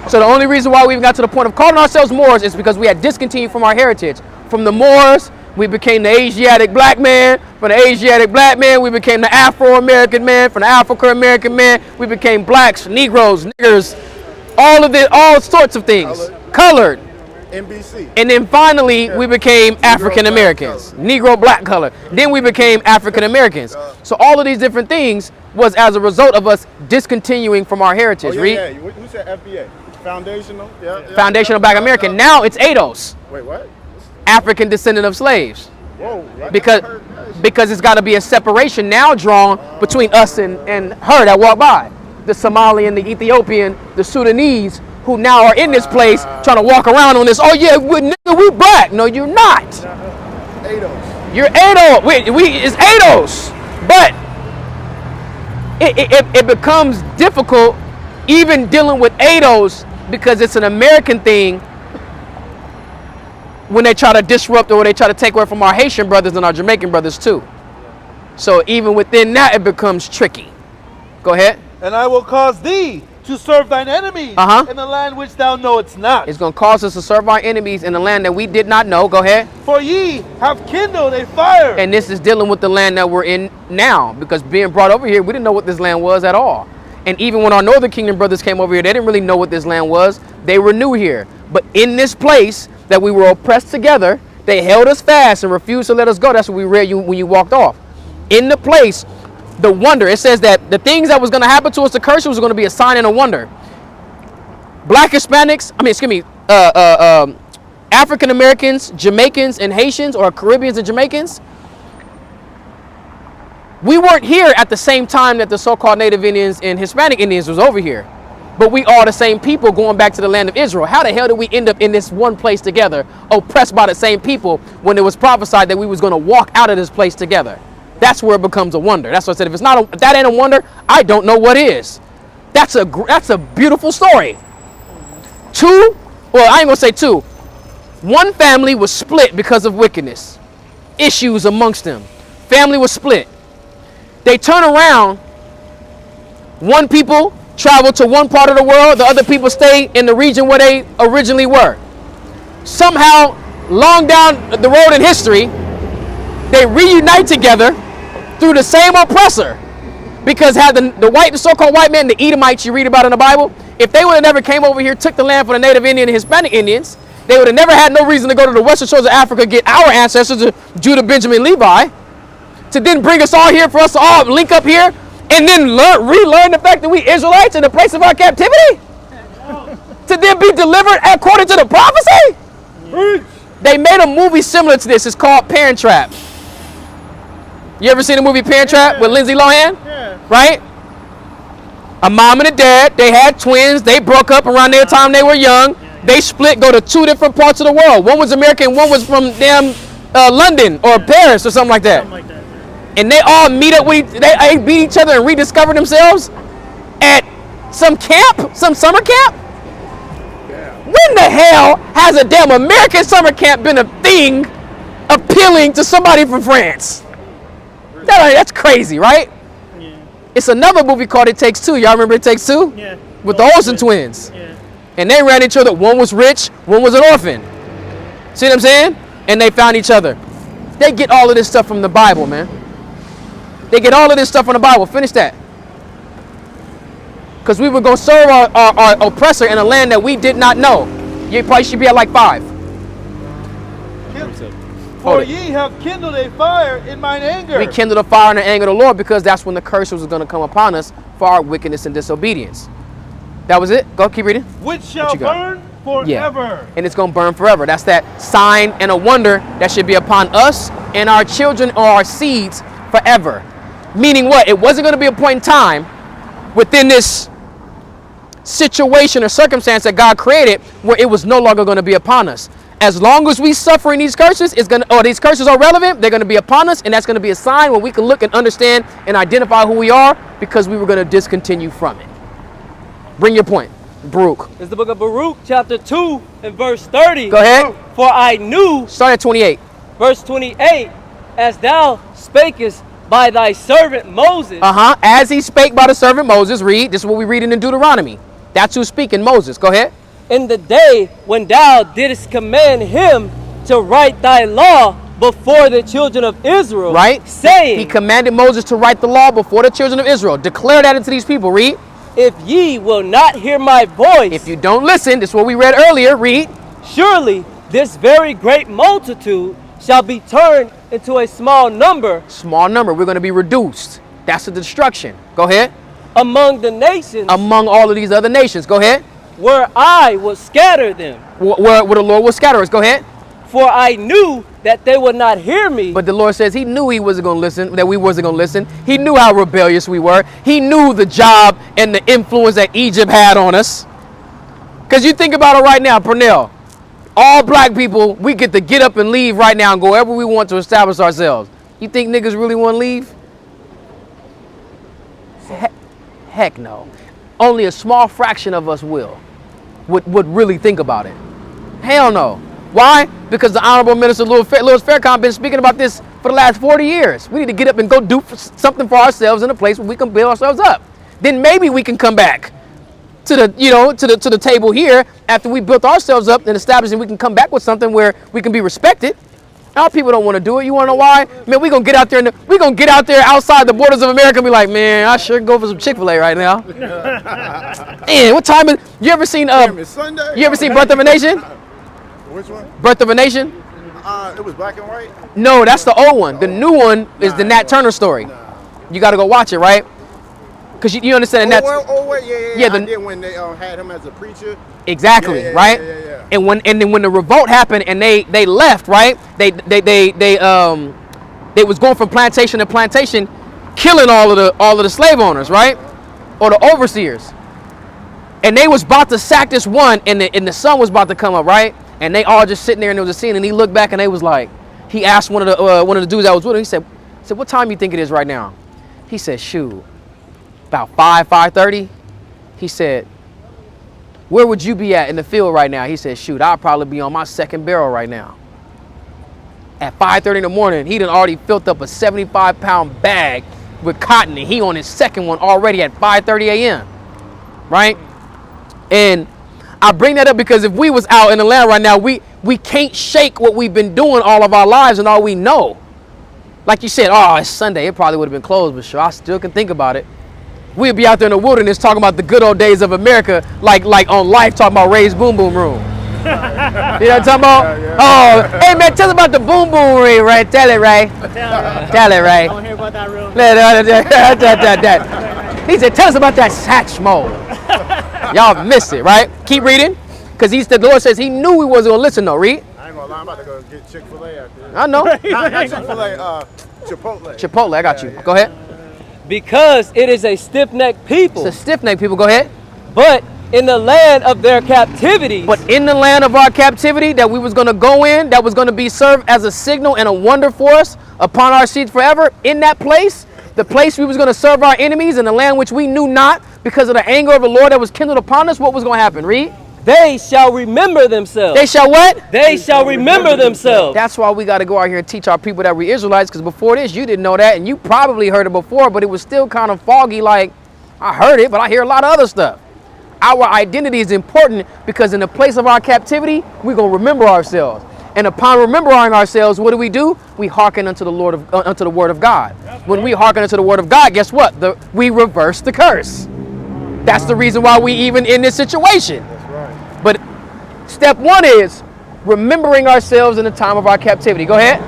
So the only reason why we even got to the point of calling ourselves Moors is because we had discontinued from our heritage. From the Moors, we became the Asiatic black man. From the Asiatic black man, we became the Afro-American man. From the African-American man, we became blacks, Negroes, niggers, all sorts of things. Colored. NBC. And then finally, we became African Americans, Negro black color. Then we became African Americans. So all of these different things was as a result of us discontinuing from our heritage. Oh, yeah. Who said FBA? Foundational? Yeah. Foundational Black American. Now it's ADOS. Wait, what? African descendant of slaves. Whoa. Because it's got to be a separation now drawn between us and her that walk by. The Somalian, the Ethiopian, the Sudanese, who now are in this place trying to walk around on this. Oh yeah, we black. No, you're not. ADOS. You're ADOS. It's ADOS. But it becomes difficult even dealing with ADOS because it's an American thing when they try to disrupt or they try to take away from our Haitian brothers and our Jamaican brothers too. So even within that, it becomes tricky. Go ahead. And I will cause thee to serve thine enemies in the land which thou knowest not. It's going to cause us to serve our enemies in the land that we did not know. Go ahead. For ye have kindled a fire. And this is dealing with the land that we're in now, because being brought over here, we didn't know what this land was at all. And even when our Northern Kingdom brothers came over here, they didn't really know what this land was. They were new here. But in this place that we were oppressed together, they held us fast and refused to let us go. That's what we read when you walked off. In the place, the wonder, it says that the things that was going to happen to us, the curse was going to be a sign and a wonder. Black Hispanics, African Americans, Jamaicans, and Haitians, or Caribbeans and Jamaicans, we weren't here at the same time that the so-called Native Indians and Hispanic Indians was over here. But we are the same people going back to the land of Israel. How the hell did we end up in this one place together, oppressed by the same people, when it was prophesied that we was going to walk out of this place together? That's where it becomes a wonder. That's what I said. If that ain't a wonder, I don't know what is. That's a beautiful story. I ain't gonna say two. One family was split because of wickedness, issues amongst them. Family was split. They turn around. One people travel to one part of the world. The other people stay in the region where they originally were. Somehow, long down the road in history, they reunite together through the same oppressor. Because had the so-called white men, the Edomites you read about in the Bible, if they would have never came over here, took the land for the Native Indian and Hispanic Indians, they would have never had no reason to go to the western shores of Africa, get our ancestors, Judah, Benjamin, Levi, to then bring us all here for us to all link up here and then relearn the fact that we Israelites in the place of our captivity? To then be delivered according to the prophecy? They made a movie similar to this. It's called Parent Trap. You ever seen the movie Parent Trap with Lindsay Lohan? Yeah. Right? A mom and a dad, they had twins. They broke up around their time they were young. They split, go to two different parts of the world. One was American, one was from damn London or Paris or something like that. Something like that. And they all meet up, they beat each other and rediscover themselves at some camp, some summer camp. When the hell has a damn American summer camp been a thing appealing to somebody from France? That's crazy, right? Yeah. It's another movie called It Takes Two. Y'all remember It Takes Two? Yeah. With the Olsen twins. Yeah. And they ran each other. One was rich, one was an orphan. See what I'm saying? And they found each other. They get all of this stuff from the Bible, man. They get all of this stuff from the Bible. Finish that. Because we were going to serve our oppressor in a land that we did not know. You probably should be at like 5. For ye have kindled a fire in mine anger. We kindled a fire in the anger of the Lord because that's when the curse was going to come upon us for our wickedness and disobedience. That was it. Go, keep reading. Which shall burn forever. Yeah. And it's going to burn forever. That's that sign and a wonder that should be upon us and our children or our seeds forever. Meaning what? It wasn't going to be a point in time within this situation or circumstance that God created where it was no longer going to be upon us. As long as we suffer in these curses, these curses are relevant, they're going to be upon us, and that's going to be a sign where we can look and understand and identify who we are because we were going to discontinue from it. Bring your point, Baruch. It's the book of Baruch, chapter 2, and verse 30. Go ahead. For I knew, Start at 28. verse 28, as thou spakest by thy servant Moses. As he spake by the servant Moses, read. This is what we read in Deuteronomy. That's who's speaking, Moses. Go ahead. In the day when thou didst command him to write thy law before the children of Israel, Right? saying, He commanded Moses to write the law before the children of Israel. Declare that unto these people. Read. if ye will not hear my voice, If you don't listen, this is what we read earlier. Read. surely this very great multitude shall be turned into a small number Small number. We're going to be reduced. That's the destruction. Go ahead. among the nations, Among all of these other nations. Go ahead. where I will scatter them. Where the Lord will scatter us. Go ahead. For I knew that they would not hear me. But the Lord says he knew he wasn't going to listen, that we wasn't going to listen. He knew how rebellious we were. He knew the job and the influence that Egypt had on us. Because you think about it right now, Pernell, all black people, we get to get up and leave right now and go wherever we want to establish ourselves. You think niggas really want to leave? Heck no. Only a small fraction of us would really think about it. Hell no. Why? Because the Honorable Minister Louis Farrakhan been speaking about this for the last 40 years. We need to get up and go do something for ourselves in a place where we can build ourselves up. Then maybe we can come back to the table here after we built ourselves up and established, and we can come back with something where we can be respected. Our people don't want to do it. You want to know why? Man, we gonna get out there outside the borders of America and be like, man, I sure go for some Chick-fil-A right now. Man, what time is? You ever seen It's Sunday. You ever seen Birth of a Nation? Which one? Birth of a Nation? It was black and white. No, that's the old one. The new one is the Nat Turner story. You got to go watch it, right? Because you understand that. Yeah. I did when they had him as a preacher. Exactly, Yeah. right? And then when the revolt happened and they left, right? They was going from plantation to plantation, killing all of the slave owners, right? Or the overseers. And they was about to sack this one, and the sun was about to come up, right? And they all just sitting there, and there was a scene, and he looked back and they was like, he asked one of the dudes that was with him, he said, what time you think it is right now? He said, shoot, about 5:30. He said, where would you be at in the field right now? He said, shoot, I'll probably be on my second barrel right now. At 5:30 in the morning, he done already filled up a 75-pound bag with cotton, and he on his second one already at 5:30 a.m., right? And I bring that up because if we was out in the land right now, we can't shake what we've been doing all of our lives and all we know. Like you said, oh, it's Sunday. It probably would have been closed, but sure, I still can think about it. We'd be out there in the wilderness talking about the good old days of America, like on Life talking about Ray's Boom Boom Room. You know what I'm talking about? Yeah. Oh, hey man, tell us about the Boom Boom Room, Ray. Tell it, Ray. Tell it, Ray. I want to hear about that room. He said, tell us about that Satchmo. Y'all missed it, right? Keep reading. Because the Lord says he knew we wasn't going to listen, though. Read. I ain't gonna lie, I'm about to go get Chick-fil-A after this. I know. Not Chick-fil-A, Chipotle. Chipotle, I got you. Go ahead. Because it is a stiff-necked people. It's a stiff-necked people. Go ahead. But in the land of their captivity, But in the land of our captivity that we was going to go in, that was going to be served as a signal and a wonder for us upon our seeds forever, in that place, the place we was going to serve our enemies in the land which we knew not because of the anger of the Lord that was kindled upon us, what was going to happen? Read. they shall remember themselves. They shall what? They shall remember themselves. That's why we got to go out here and teach our people that we Israelites, because before this, you didn't know that, and you probably heard it before, but it was still kind of foggy, like, I heard it, but I hear a lot of other stuff. Our identity is important because in the place of our captivity, we're going to remember ourselves. And upon remembering ourselves, what do? We hearken unto the Lord unto the word of God. When we hearken unto the word of God, guess what? We reverse the curse. That's the reason why we even in this situation. That's right. But step one is remembering ourselves in the time of our captivity. Go ahead.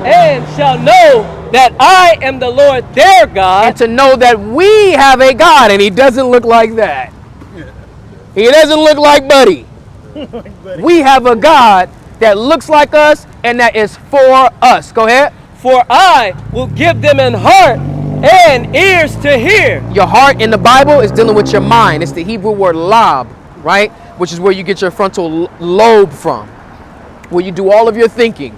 And shall know that I am the Lord their God. And to know that we have a God, and he doesn't look like that. He doesn't look like Buddy. We have a God that looks like us and that is for us. Go ahead. For I will give them an heart and ears to hear. Your heart in the Bible is dealing with your mind. It's the Hebrew word lob, right? Which is where you get your frontal lobe from, where you do all of your thinking.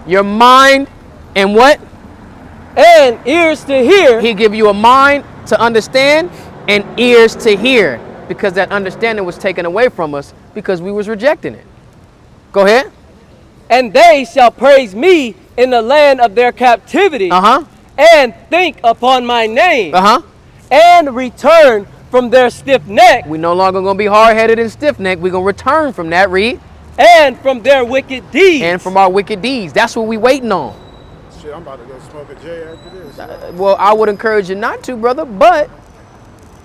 Your mind and what? And ears to hear. He give you a mind to understand and ears to hear, because that understanding was taken away from us because we was rejecting it. Go ahead. And they shall praise me in the land of their captivity. And think upon my name. And return from their stiff neck. We no longer going to be hard-headed and stiff-necked. We're going to return from that, read. And from their wicked deeds. And from our wicked deeds. That's what we waiting on. Shit, I'm about to go smoke a J after this. Well, I would encourage you not to, brother, but...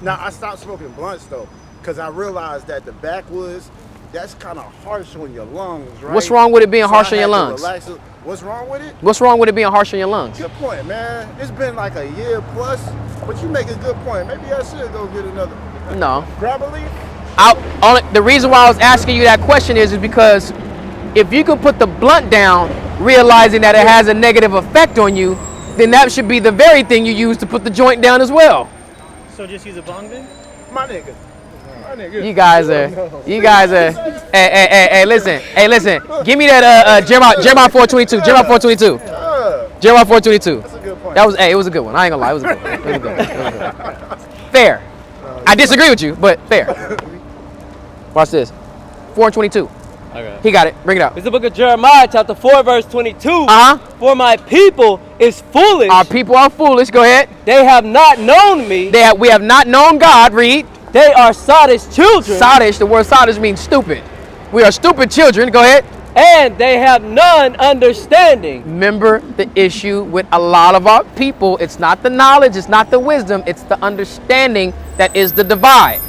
Now, I stopped smoking blunts, though, because I realized that the backwoods, that's kind of harsh on your lungs, right? What's wrong with it being harsh on I your had to lungs? relax it. What's wrong with it? What's wrong with it being harsh on your lungs? Good point, man. It's been like a year plus, but you make a good point. Maybe I should go get another. No. Grab a leaf? The reason why I was asking you that question is because if you could put the blunt down, realizing that it has a negative effect on you, then that should be the very thing you use to put the joint down as well. So just use a bong then? My nigga. My nigga. You guys are, hey, listen. Give me that, Jeremiah 4:22, Jeremiah 4:22. Jeremiah 4:22. That's a good point. It was a good one. I ain't gonna lie, it was a good one. It was a good one. Fair. I disagree with you, but fair. Watch this. 4:22. Okay. He got it. Bring it out. It's the book of Jeremiah, chapter 4, verse 22. For my people is foolish. Our people are foolish. Go ahead. They have not known me. We have not known God. Read. They are sottish children. Sottish. The word sottish means stupid. We are stupid children. Go ahead. And they have none understanding. Remember the issue with a lot of our people. It's not the knowledge. It's not the wisdom. It's the understanding that is the divide.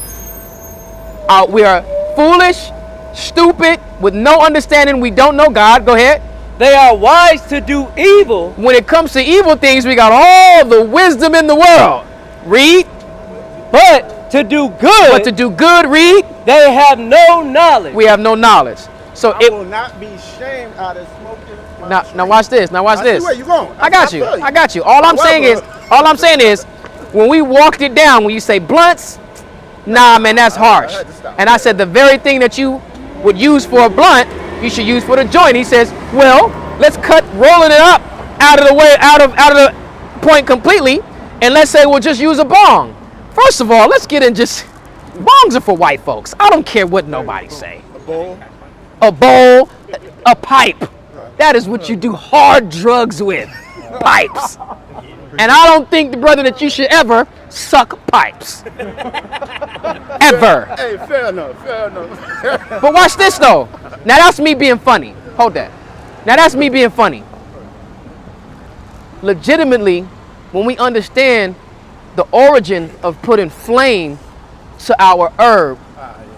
We are foolish, stupid, with no understanding. We don't know God. Go ahead. They are wise to do evil. When it comes to evil things, we got all the wisdom in the world. Read. But to do good, read. They have no knowledge. We have no knowledge. So I will not be shamed out of smoking. Now watch this. Now watch this. Where you going? I got you. All I'm saying is, when we walked it down, when you say blunts, nah, man, that's harsh. And I said the very thing that you would use for a blunt, you should use for the joint. He says, well, let's cut rolling it up out of the way, out of the point completely, and let's say we'll just use a bong. First of all, let's get in bongs are for white folks. I don't care what nobody say. A bowl, a pipe. That is what you do hard drugs with, pipes. And I don't think, brother, that you should ever suck pipes. Ever. Hey, fair enough. But watch this, though. Now, that's me being funny. Hold that. Now, that's me being funny. Legitimately, when we understand the origin of putting flame to our herb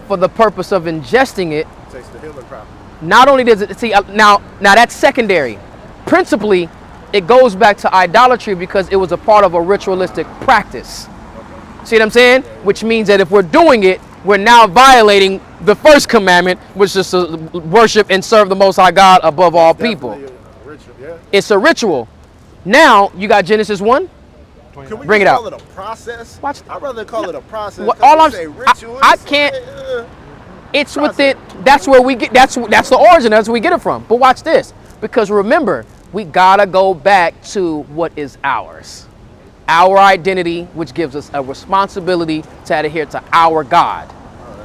for the purpose of ingesting it, Takes the healing property. not only does it, now that's secondary. Principally, it goes back to idolatry because it was a part of a ritualistic practice. See what I'm saying? Which means that if we're doing it, we're now violating the first commandment, which is to worship and serve the Most High God above all people. Ritual, yeah. It's a ritual. Now, you got Genesis 1. Can we Bring it call out. it a process? Watch. I'd rather call it a process. What- 'cause all you I'm- say ritual, I it's can't- like, It's with it. That's where we get. That's the origin. That's where we get it from. But watch this, because remember, we gotta go back to what is ours, our identity, which gives us a responsibility to adhere to our God,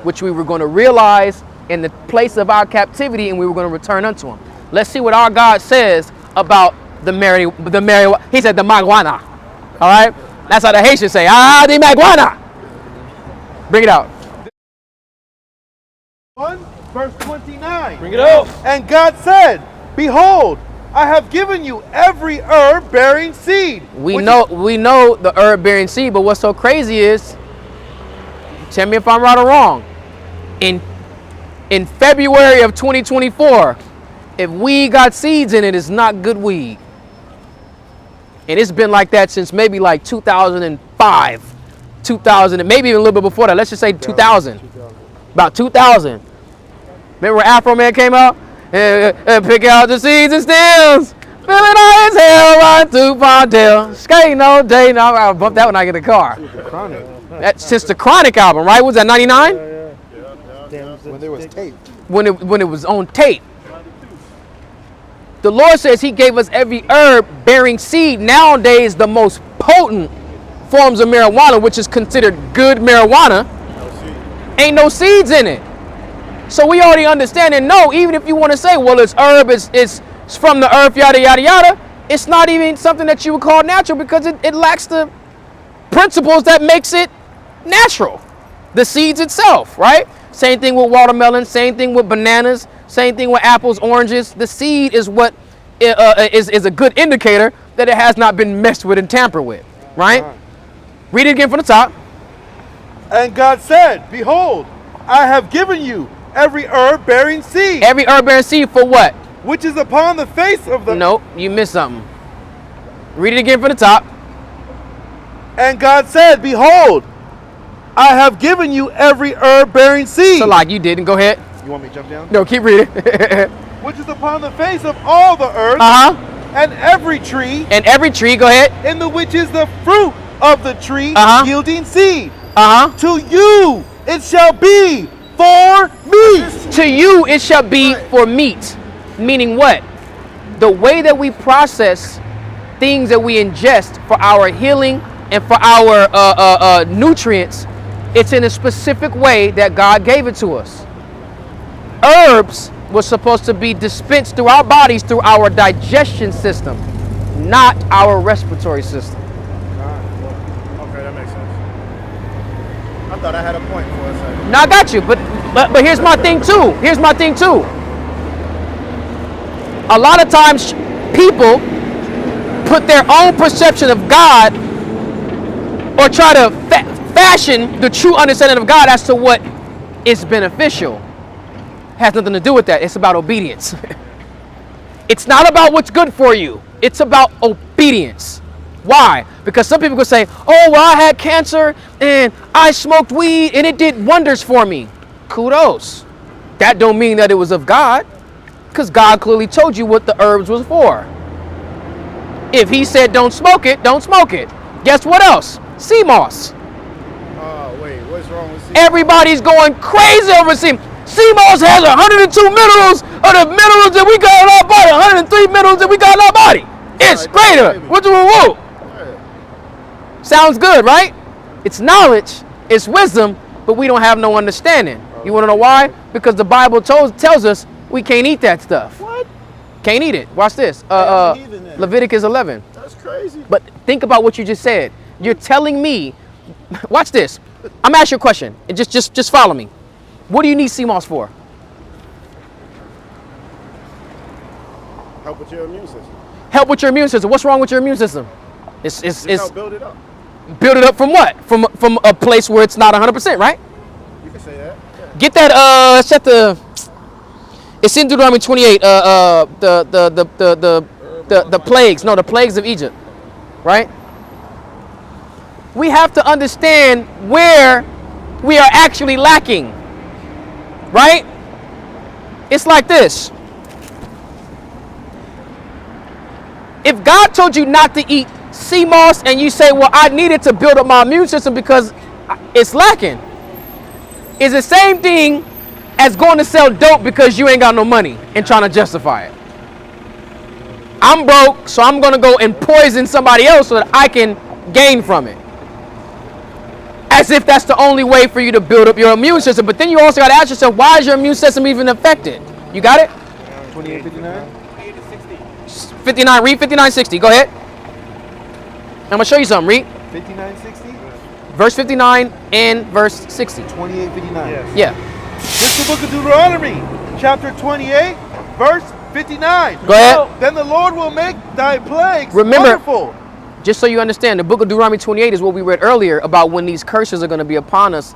which we were going to realize in the place of our captivity, and we were going to return unto Him. Let's see what our God says about the Mary. He said the marijuana. All right, that's how the Haitians say the marijuana. Bring it out. 1 verse 29. Bring it out. And God said, behold, I have given you every herb bearing seed. We know the herb bearing seed, but what's so crazy is, tell me if I'm right or wrong, in February of 2024, if weed got seeds in it, it's not good weed. And it's been like that since maybe like 2005, 2000, and maybe even a little bit before that. Let's just say 2000. About 2000. Remember when Afro Man came out? Pick out the seeds and stems. Feeling high as hell, riding through Palmdale. Skating all day. Now I'll bump that when I get in the car. That's since the Chronic album, right? Was that 99? When there was tape. When it was on tape. The Lord says he gave us every herb bearing seed. Nowadays, the most potent forms of marijuana, which is considered good marijuana, ain't no seeds in it. So we already understand and know, even if you want to say, well, it's herb, it's from the earth, yada, yada, yada, it's not even something that you would call natural because it lacks the principles that makes it natural. The seeds itself, right? Same thing with watermelon, same thing with bananas, same thing with apples, oranges. The seed is what is a good indicator that it has not been messed with and tampered with, right? Read it again from the top. And God said, behold, I have given you every herb bearing seed. Every herb bearing seed for what? Which is upon the face of the... Nope, you missed something. Read it again from the top. And God said, behold, I have given you every herb bearing seed. So like you didn't. Go ahead. You want me to jump down? No, keep reading. Which is upon the face of all the earth. And every tree. And every tree, go ahead. In the which is the fruit of the tree yielding seed. To you it shall be for meat. To you it shall be for meat. Meaning what? The way that we process things that we ingest for our healing and for our nutrients, it's in a specific way that God gave it to us. Herbs were supposed to be dispensed through our bodies through our digestion system, not our respiratory system. Okay, that makes sense. I thought I had a point for a second. Now I got you, but here's my thing too. Here's my thing too. A lot of times people put their own perception of God or try to fashion the true understanding of God as to what is beneficial. Has nothing to do with that. It's about obedience. It's not about what's good for you. It's about obedience. Why? Because some people could say, oh, well, I had cancer and I smoked weed and it did wonders for me. Kudos. That don't mean that it was of God, because God clearly told you what the herbs was for. If he said don't smoke it, don't smoke it. Guess what else? Sea moss. Oh, wait, what's wrong with sea moss? Everybody's going crazy over sea. Sea moss has 102 minerals of the minerals that we got in our body, 103 minerals that we got in our body. It's greater. What's the reward? Sounds good, right? It's knowledge, it's wisdom, but we don't have no understanding. You want to know why? Because the Bible tells us we can't eat that stuff. What? Can't eat it. Watch this. Leviticus 11. That's crazy. But think about what you just said. You're telling me, watch this. I'm gonna ask you a question. And just follow me. What do you need sea moss for? Help with your immune system. Help with your immune system. What's wrong with your immune system? It's Help build it up. build it up from what? From a place where it's not 100%, right? You can say that. Yeah. Get that it's in Deuteronomy 28, the plagues. No, the plagues of Egypt, right? We have to understand where we are actually lacking, right? It's like this. If God told you not to eat sea moss and you say, well, I need it to build up my immune system because it's lacking, it's the same thing as going to sell dope because you ain't got no money and trying to justify it. I'm broke, so I'm going to go and poison somebody else so that I can gain from it. As if that's the only way for you to build up your immune system. But then you also got to ask yourself, why is your immune system even affected? You got it? 2859. 59, read 5960. Go ahead. I'm going to show you something. Read 5960. verse 59 and verse 60. 2859. Yes. Yeah. This is the book of Deuteronomy, chapter 28, verse 59. Go ahead. Then the Lord will make thy plagues Remember- wonderful. Just so you understand, the book of Deuteronomy 28 is what we read earlier about when these curses are going to be upon us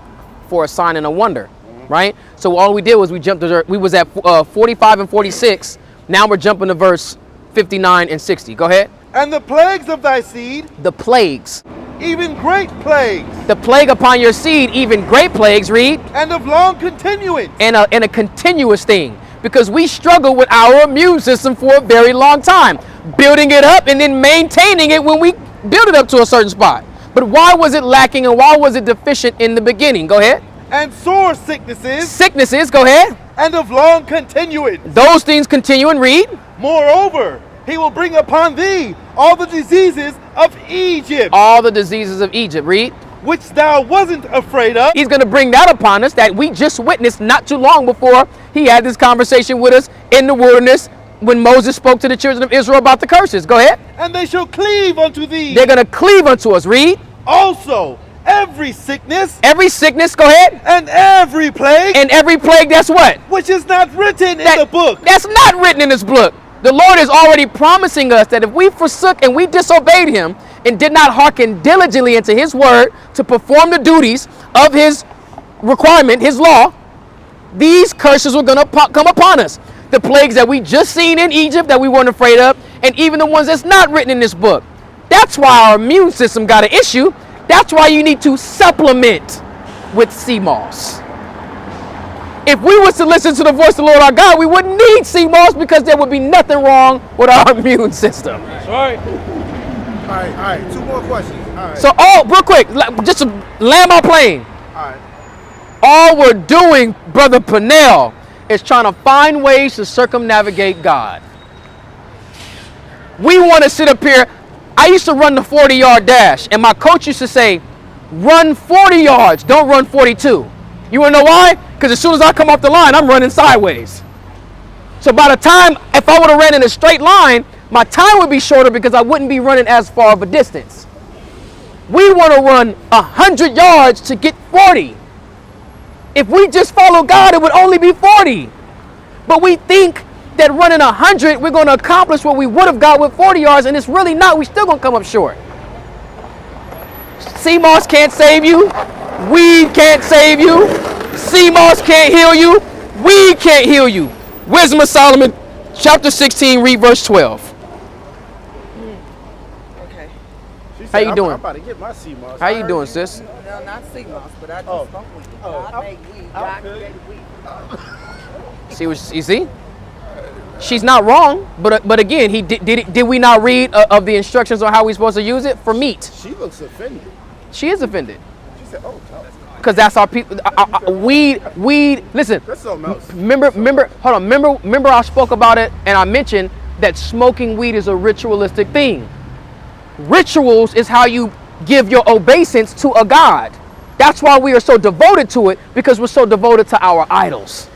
for a sign and a wonder, right? So all we did was we was at 45 and 46. Now we're jumping to verse 59 and 60. Go ahead. And the plagues of thy seed, The plagues. even great plagues, The plague upon your seed, even great plagues, read, and of long continuance, and a continuous thing. Because we struggle with our immune system for a very long time. building it up and then maintaining it when we build it up to a certain spot. But why was it lacking and why was it deficient in the beginning? Go ahead. And sore sicknesses. Sicknesses, go ahead. And of long continuance. Those things continue and read. Moreover, he will bring upon thee all the diseases of Egypt. All the diseases of Egypt, read. Which thou wasn't afraid of. He's going to bring that upon us that we just witnessed not too long before he had this conversation with us in the wilderness when Moses spoke to the children of Israel about the curses. Go ahead. And they shall cleave unto thee. They're going to cleave unto us, read. Also, every sickness. Every sickness, go ahead. And every plague. And every plague, that's what? Which is not written in the book. That's not written in this book. The Lord is already promising us that if we forsook and we disobeyed him and did not hearken diligently into his word to perform the duties of his requirement, his law, these curses were going to come upon us. The plagues that we just seen in Egypt that we weren't afraid of, and even the ones that's not written in this book. That's why our immune system got an issue. That's why you need to supplement with sea moss. If we was to listen to the voice of the Lord our God, we wouldn't need sea moss because there would be nothing wrong with our immune system. That's right. All right. 2 more questions. All right. So, real quick, just to land my plane. All right. All we're doing, Brother Pennell, is trying to find ways to circumnavigate God. We want to sit up here. I used to run the 40-yard dash, and my coach used to say, run 40 yards, don't run 42. You want to know why? Because as soon as I come off the line, I'm running sideways. So by the time, if I would have ran in a straight line, my time would be shorter because I wouldn't be running as far of a distance. We want to run 100 yards to get 40. If we just follow God, it would only be 40. But we think that running 100, we're going to accomplish what we would have got with 40 yards, and it's really not. We're still going to come up short. Sea moss can't save you. Weed can't save you. Sea moss can't heal you. Weed can't heal you. Wisdom of Solomon, chapter 16, read verse 12. Okay. How you doing? I'm about to get my sea moss. How you doing, sis? No, not sea moss, but I just spoke with you. God made weed. God created weed. See what you see? She's not wrong, but again, did we not read of the instructions on how we're supposed to use it for meat? She looks offended. She is offended. She said, "Oh, Because that's our people. Weed. Listen. that's something else." Remember I spoke about it and I mentioned that smoking weed is a ritualistic thing. Rituals is how you give your obeisance to a god. That's why we are so devoted to it, because we're so devoted to our idols.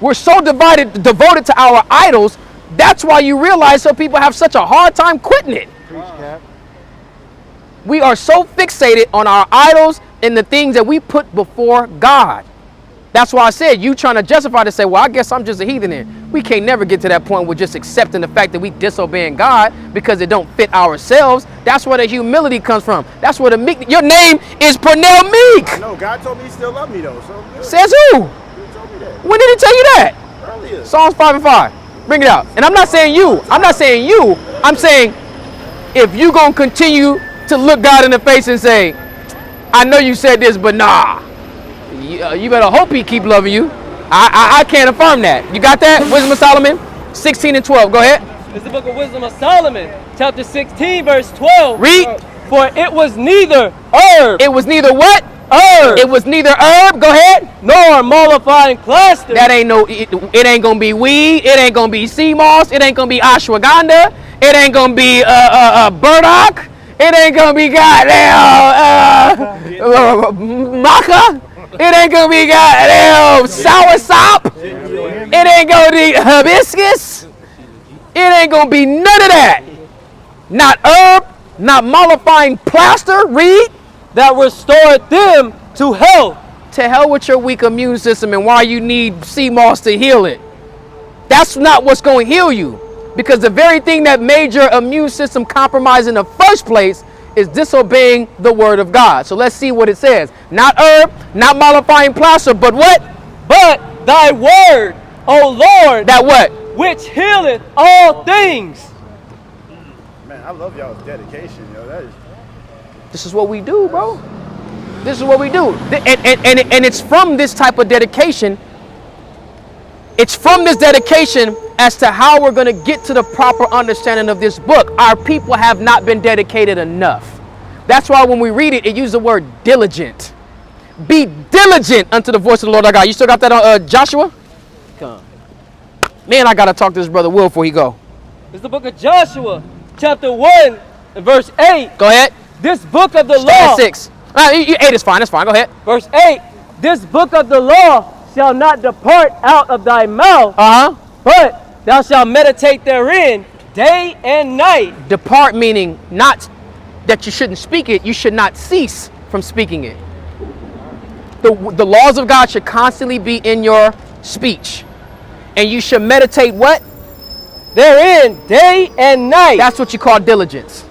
We're so devoted to our idols. That's why you realize some people have such a hard time quitting it. We are so fixated on our idols and the things that we put before God. That's why I said, you trying to justify to say, well, I guess I'm just a heathen then. We can't never get to that point with just accepting the fact that we disobeying God because it don't fit ourselves. That's where the humility comes from. That's where the meek. Your name is Pernell Meek. No, God told me he still loved me though. So good. Says who? He told me that When did he tell you that? earlier. Psalms 5 and 5. Bring it out. And I'm not saying you. I'm saying if you gonna continue to look God in the face and say, I know you said this, but nah. You better hope he keep loving you. I can't affirm that. You got that? Wisdom of Solomon 16 and 12. Go ahead. It's the book of Wisdom of Solomon, chapter 16, verse 12. Read. For it was neither herb. It was neither what? Herb. It was neither herb. Go ahead. Nor mollifying plaster. That ain't no. It ain't gonna be weed. It ain't gonna be sea moss. It ain't gonna be ashwagandha. It ain't gonna be burdock. It ain't gonna be goddamn maca. It ain't gonna be goddamn sour sop. It ain't gonna be hibiscus. It ain't gonna be none of that. Not herb, not mollifying plaster. Read. That restored them to health. To hell with your weak immune system and why you need sea moss to heal it. That's not what's going to heal you. Because the very thing that made your immune system compromised in the first place is disobeying the word of God. So let's see what it says. Not herb, not mollifying plaster, but what? But thy word, O Lord, That what? which healeth all things. Man, I love y'all's dedication, yo. That is. This is what we do, bro. This is what we do. And it's from this type of dedication. It's from this dedication as to how we're going to get to the proper understanding of this book. Our people have not been dedicated enough. That's why when we read it, it uses the word diligent. Be diligent unto the voice of the Lord our God. You still got that on Joshua? Come. Man, I got to talk to this brother Will before he go. It's the book of Joshua, chapter 1, and verse 8. Go ahead. This book of the Stay at law. 6. 8 is fine. That's fine. Go ahead. Verse 8. This book of the law shall not depart out of thy mouth, but thou shalt meditate therein day and night. Depart meaning not that you shouldn't speak it. You should not cease from speaking it. The laws of God should constantly be in your speech. And you should meditate what? Therein day and night. That's what you call diligence.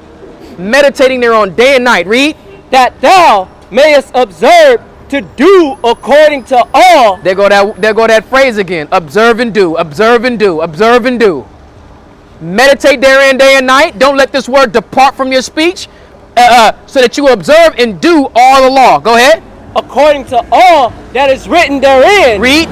Meditating thereon day and night. Read. That thou mayest observe to do according to all. There go that phrase again. Observe and do. Observe and do. Observe and do. Meditate therein day and night. Don't let this word depart from your speech, so that you observe and do all the law. Go ahead. According to all that is written therein. Read.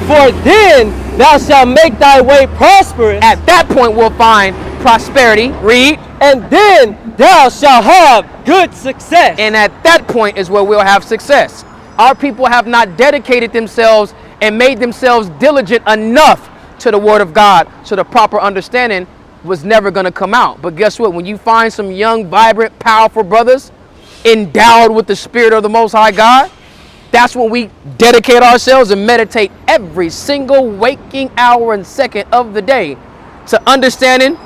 For then thou shalt make thy way prosperous. At that point we'll find prosperity. Read. And then thou shalt have good success. And at that point is where we'll have success. Our people have not dedicated themselves and made themselves diligent enough to the word of God, so the proper understanding was never going to come out. But guess what? When you find some young, vibrant, powerful brothers endowed with the Spirit of the Most High God, that's when we dedicate ourselves and meditate every single waking hour and second of the day to understanding,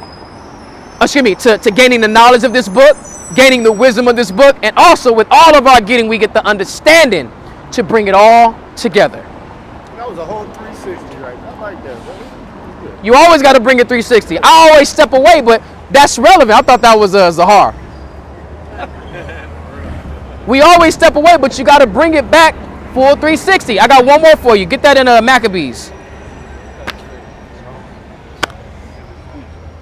to gaining the knowledge of this book, gaining the wisdom of this book, and also with all of our getting, we get the understanding to bring it all together. That was a whole 360 right there. I like that, brother. You always got to bring it 360. I always step away, but that's relevant. I thought that was Zahar. We always step away, but you got to bring it back full 360. I got one more for you. Get that in Maccabees.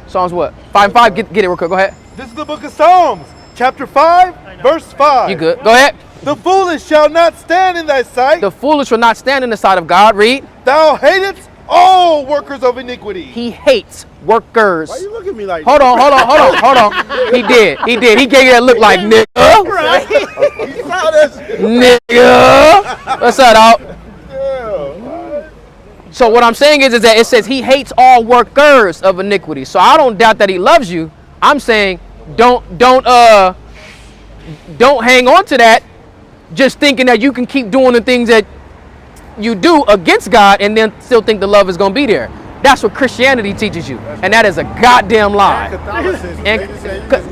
Psalms what? 5 and 5. Get it real quick. Go ahead. This is the book of Psalms, chapter 5, verse 5. You good? Go ahead. The foolish shall not stand in thy sight. The foolish will not stand in the sight of God. Read. Thou hatest all workers of iniquity. He hates workers. Why you look at me like Hold on. He did. He gave you that look like nigga. Right. You saw this. Nigga. What's up, dog? So what I'm saying is that it says he hates all workers of iniquity. So I don't doubt that he loves you. I'm saying don't hang on to that, just thinking that you can keep doing the things that you do against God and then still think the love is going to be there. That's what Christianity teaches you, and that is a goddamn lie. And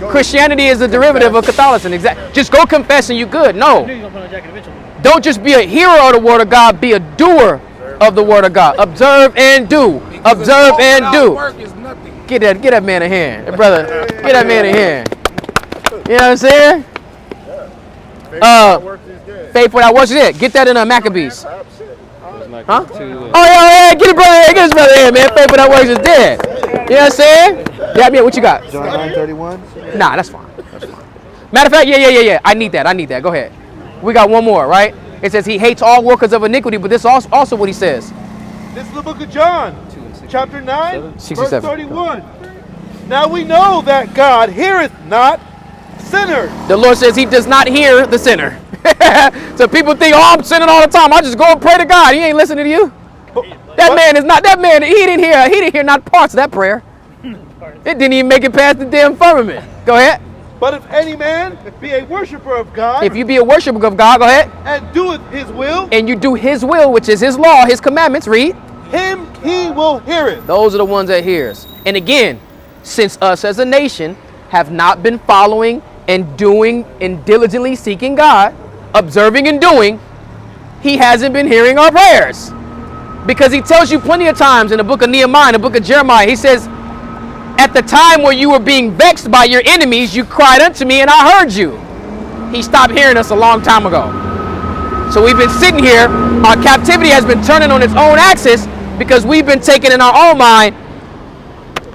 Christianity is a derivative of Catholicism. Exactly. Just go confess and you good. No. Don't just be a hearer of the word of God. Be a doer of the word of God. Observe and do. Observe and do. Get that man a hand, hey, brother. Get that man a hand. You know what I'm saying? Faith without works is dead. Get that in Maccabees. Huh? Oh yeah, get it, brother. Get his brother in, man. Faith without works is dead. You know what I'm saying? Yeah, man. What you got? John 9:31. Nah, that's fine. Matter of fact, yeah. I need that. Go ahead. We got one more, right? It says he hates all workers of iniquity, but this is also what he says. This is the book of John, chapter 9, 67. verse 31. Now we know that God heareth not sinners. The Lord says he does not hear the sinner. So people think, oh, I'm sinning all the time. I just go and pray to God. He ain't listening to you. That man, he didn't hear not parts of that prayer. It didn't even make it past the damn firmament. Go ahead. But if any man be a worshiper of God, If you be a worshiper of God, go ahead. and doeth his will, And you do his will, which is his law, his commandments, read. him he will hear it. Those are the ones that hears. And again, since us as a nation have not been following and doing and diligently seeking God, observing and doing, he hasn't been hearing our prayers. Because he tells you plenty of times in the book of Nehemiah, in the book of Jeremiah, he says, at the time where you were being vexed by your enemies, you cried unto me and I heard you. He stopped hearing us a long time ago. So we've been sitting here, our captivity has been turning on its own axis because we've been taking in our own mind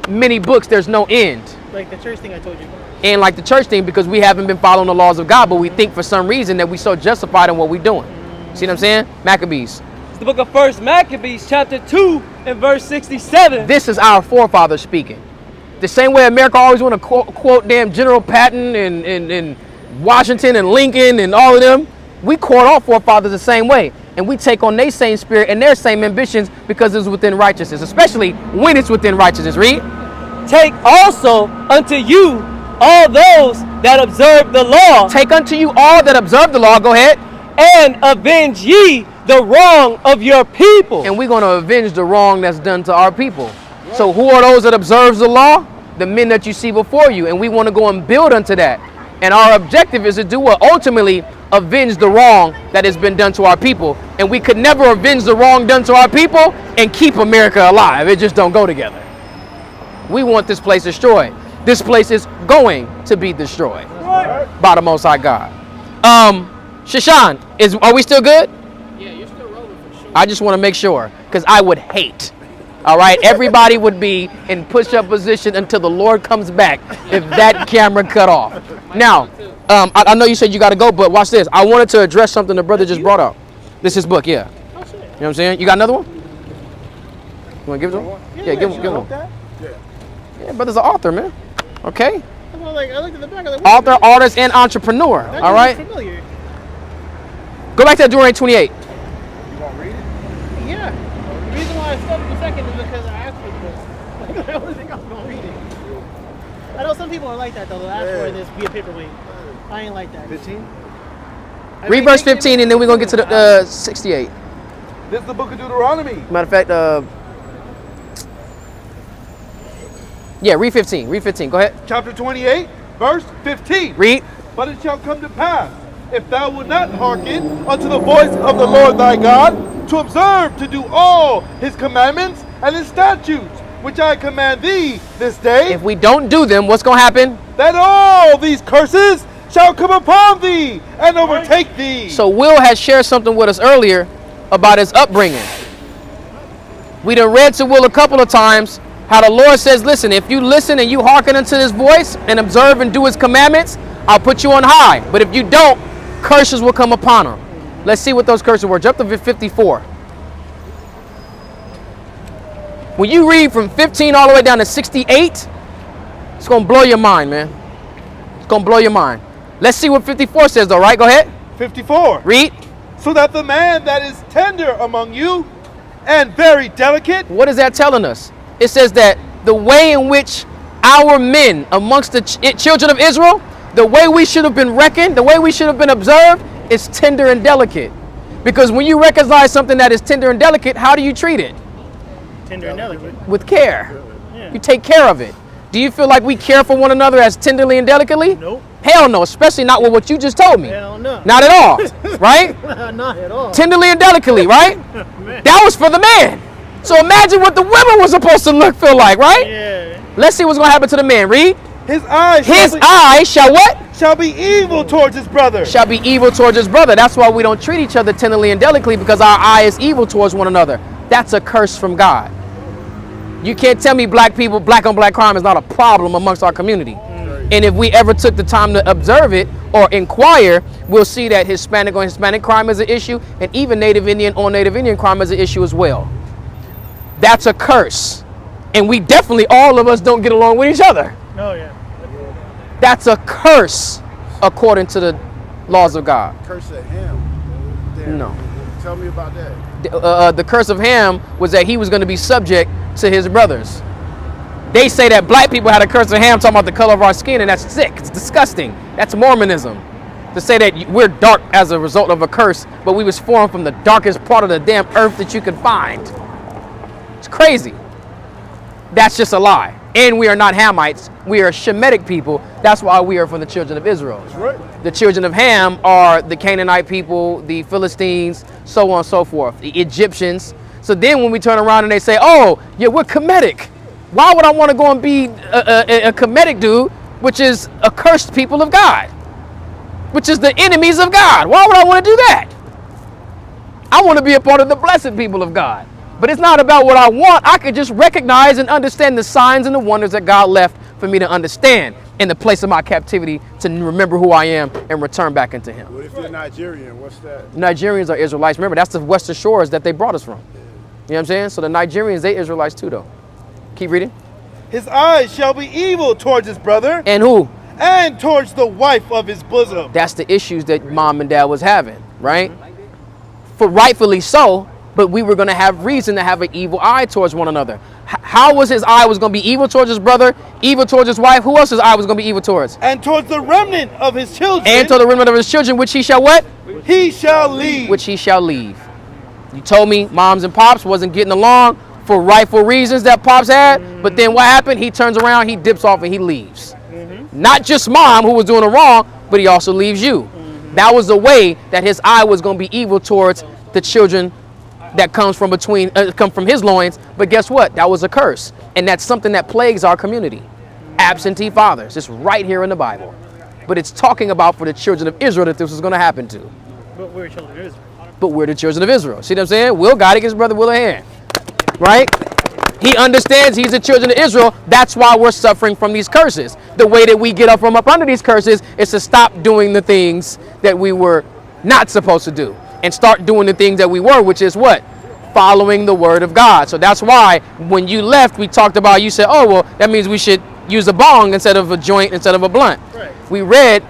many books, there's no end. Like the church thing I told you. And like the church thing, because we haven't been following the laws of God, but we think for some reason that we so justified in what we're doing. See what I'm saying? Maccabees. It's the book of 1 Maccabees, chapter 2, and verse 67. This is our forefathers speaking. The same way America always want to quote damn General Patton and Washington and Lincoln and all of them. We quote our forefathers the same way. And we take on their same spirit and their same ambitions because it's within righteousness, especially when it's within righteousness. Read. Take also unto you all those that observe the law. Take unto you all that observe the law. Go ahead. And avenge ye the wrong of your people. And we're going to avenge the wrong that's done to our people. So who are those that observes the law? The men that you see before you. And we want to go and build unto that. And our objective is to do what? Ultimately avenge the wrong that has been done to our people. And we could never avenge the wrong done to our people and keep America alive. It just don't go together. We want this place destroyed. This place is going to be destroyed by the Most High God. Shashan, are we still good? Yeah, you're still rolling for sure. I just want to make sure, because I would hate. All right, everybody would be in push-up position until the Lord comes back if that camera cut off. Now, I know you said you got to go, but watch this. I wanted to address something the brother just brought up. This is his book, yeah. You know what I'm saying? You got another one? You want to give it to him? Yeah, give him. Yeah, brother's an author, man. Okay. I looked at the back of the Author, artist, and entrepreneur. All right. familiar. Go back to Deuteronomy 28. You want to read it? Yeah. The reason why I stopped for a second is because I asked for this. I don't think I was going to read it. I know some people are like that, though. They'll ask for this via paperweight. I ain't like that. 15? Read verse 15, and then we're going to get to the 68. This is the book of Deuteronomy. Matter of fact, yeah, read 15. Read 15. Go ahead. Chapter 28, verse 15. Read. But it shall come to pass, if thou wilt not hearken unto the voice of the Lord thy God, to observe to do all his commandments and his statutes, which I command thee this day, If we don't do them, what's going to happen? that all these curses shall come upon thee and overtake thee. So Will has shared something with us earlier about his upbringing. We done read to Will a couple of times how the Lord says, listen, if you listen and you hearken unto his voice and observe and do his commandments, I'll put you on high. But if you don't, curses will come upon him. Let's see what those curses were. Jump to 54. When you read from 15 all the way down to 68, it's going to blow your mind, man. It's going to blow your mind. Let's see what 54 says, though, right? Go ahead. 54. Read. So that the man that is tender among you and very delicate. What is that telling us? It says that the way in which our men amongst the children of Israel, the way we should have been reckoned, the way we should have been observed is tender and delicate. Because when you recognize something that is tender and delicate, how do you treat it? Tender and delicate. With care. Yeah. You take care of it. Do you feel like we care for one another as tenderly and delicately? Nope. Hell no, especially not with what you just told me. Hell no. Not at all, right? Not at all. Tenderly and delicately, right? That was for the man. So imagine what the women were supposed to feel like, right? Yeah. Let's see what's going to happen to the man. Read. His eyes Shall what? shall be evil towards his brother. Shall be evil towards his brother. That's why we don't treat each other tenderly and delicately, because our eye is evil towards one another. That's a curse from God. You can't tell me black on black crime is not a problem amongst our community. And if we ever took the time to observe it or inquire, we'll see that Hispanic on Hispanic crime is an issue, and even Native Indian on Native Indian crime is an issue as well. That's a curse. And we definitely, all of us don't get along with each other. Oh, yeah. That's a curse according to the laws of God. Curse of Ham. Damn. No. Tell me about that. The curse of Ham was that he was going to be subject to his brothers. They say that black people had a curse of Ham talking about the color of our skin, and that's sick. It's disgusting. That's Mormonism. To say that we're dark as a result of a curse, but we was formed from the darkest part of the damn earth that you could find. It's crazy. That's just a lie. And we are not Hamites. We are Shemitic people. That's why we are from the children of Israel. That's right. The children of Ham are the Canaanite people, the Philistines, so on and so forth, the Egyptians. So then when we turn around and they say, oh, yeah, we're Kemetic. Why would I want to go and be a Kemetic dude, which is a cursed people of God, which is the enemies of God? Why would I want to do that? I want to be a part of the blessed people of God. But it's not about what I want. I could just recognize and understand the signs and the wonders that God left for me to understand. in the place of my captivity to remember who I am and return back into him. What if you're Nigerian? What's that? Nigerians are Israelites. Remember, that's the western shores that they brought us from. You know what I'm saying? So the Nigerians, they Israelites too, though. Keep reading. His eyes shall be evil towards his brother. And who? And towards the wife of his bosom. That's the issues that mom and dad was having, right? For rightfully so, but we were going to have reason to have an evil eye towards one another. How was his eye was going to be evil towards his brother, evil towards his wife? Who else his eye was going to be evil towards? And towards the remnant of his children. And to the remnant of his children, which he shall what? He shall leave. Which he shall leave. You told me moms and pops wasn't getting along for rightful reasons that pops had, but then what happened? He turns around, he dips off, and he leaves. Not just mom who was doing it wrong, but he also leaves you. That was the way that his eye was going to be evil towards the children that comes from his loins. But guess what? That was a curse, and that's something that plagues our community. Absentee fathers. It's right here in the Bible, but it's talking about for the children of Israel that this was going to happen to. But we're children of Israel. But we're the children of Israel. See what I'm saying? Will got it against brother Will a hand, right? He understands he's the children of Israel. That's why we're suffering from these curses. The way that we get up from up under these curses is to stop doing the things that we were not supposed to do and start doing the things that we were, which is what? Following the word of God. So that's why when you left, we talked about, you said, oh, well, that means we should use a bong instead of a joint, instead of a blunt. Right. We read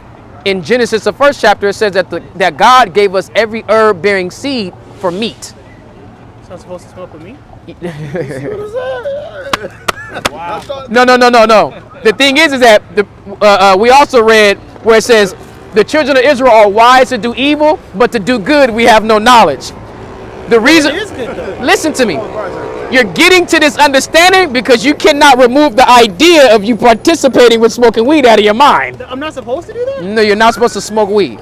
in Genesis, the first chapter, it says that God gave us every herb bearing seed for meat. So I'm supposed to smoke with me? Wow. No. The thing is that we also read where it says the children of Israel are wise to do evil, but to do good we have no knowledge. The reason, It is good though. listen to me, you're getting to this understanding because you cannot remove the idea of you participating with smoking weed out of your mind. I'm not supposed to do that? No, you're not supposed to smoke weed.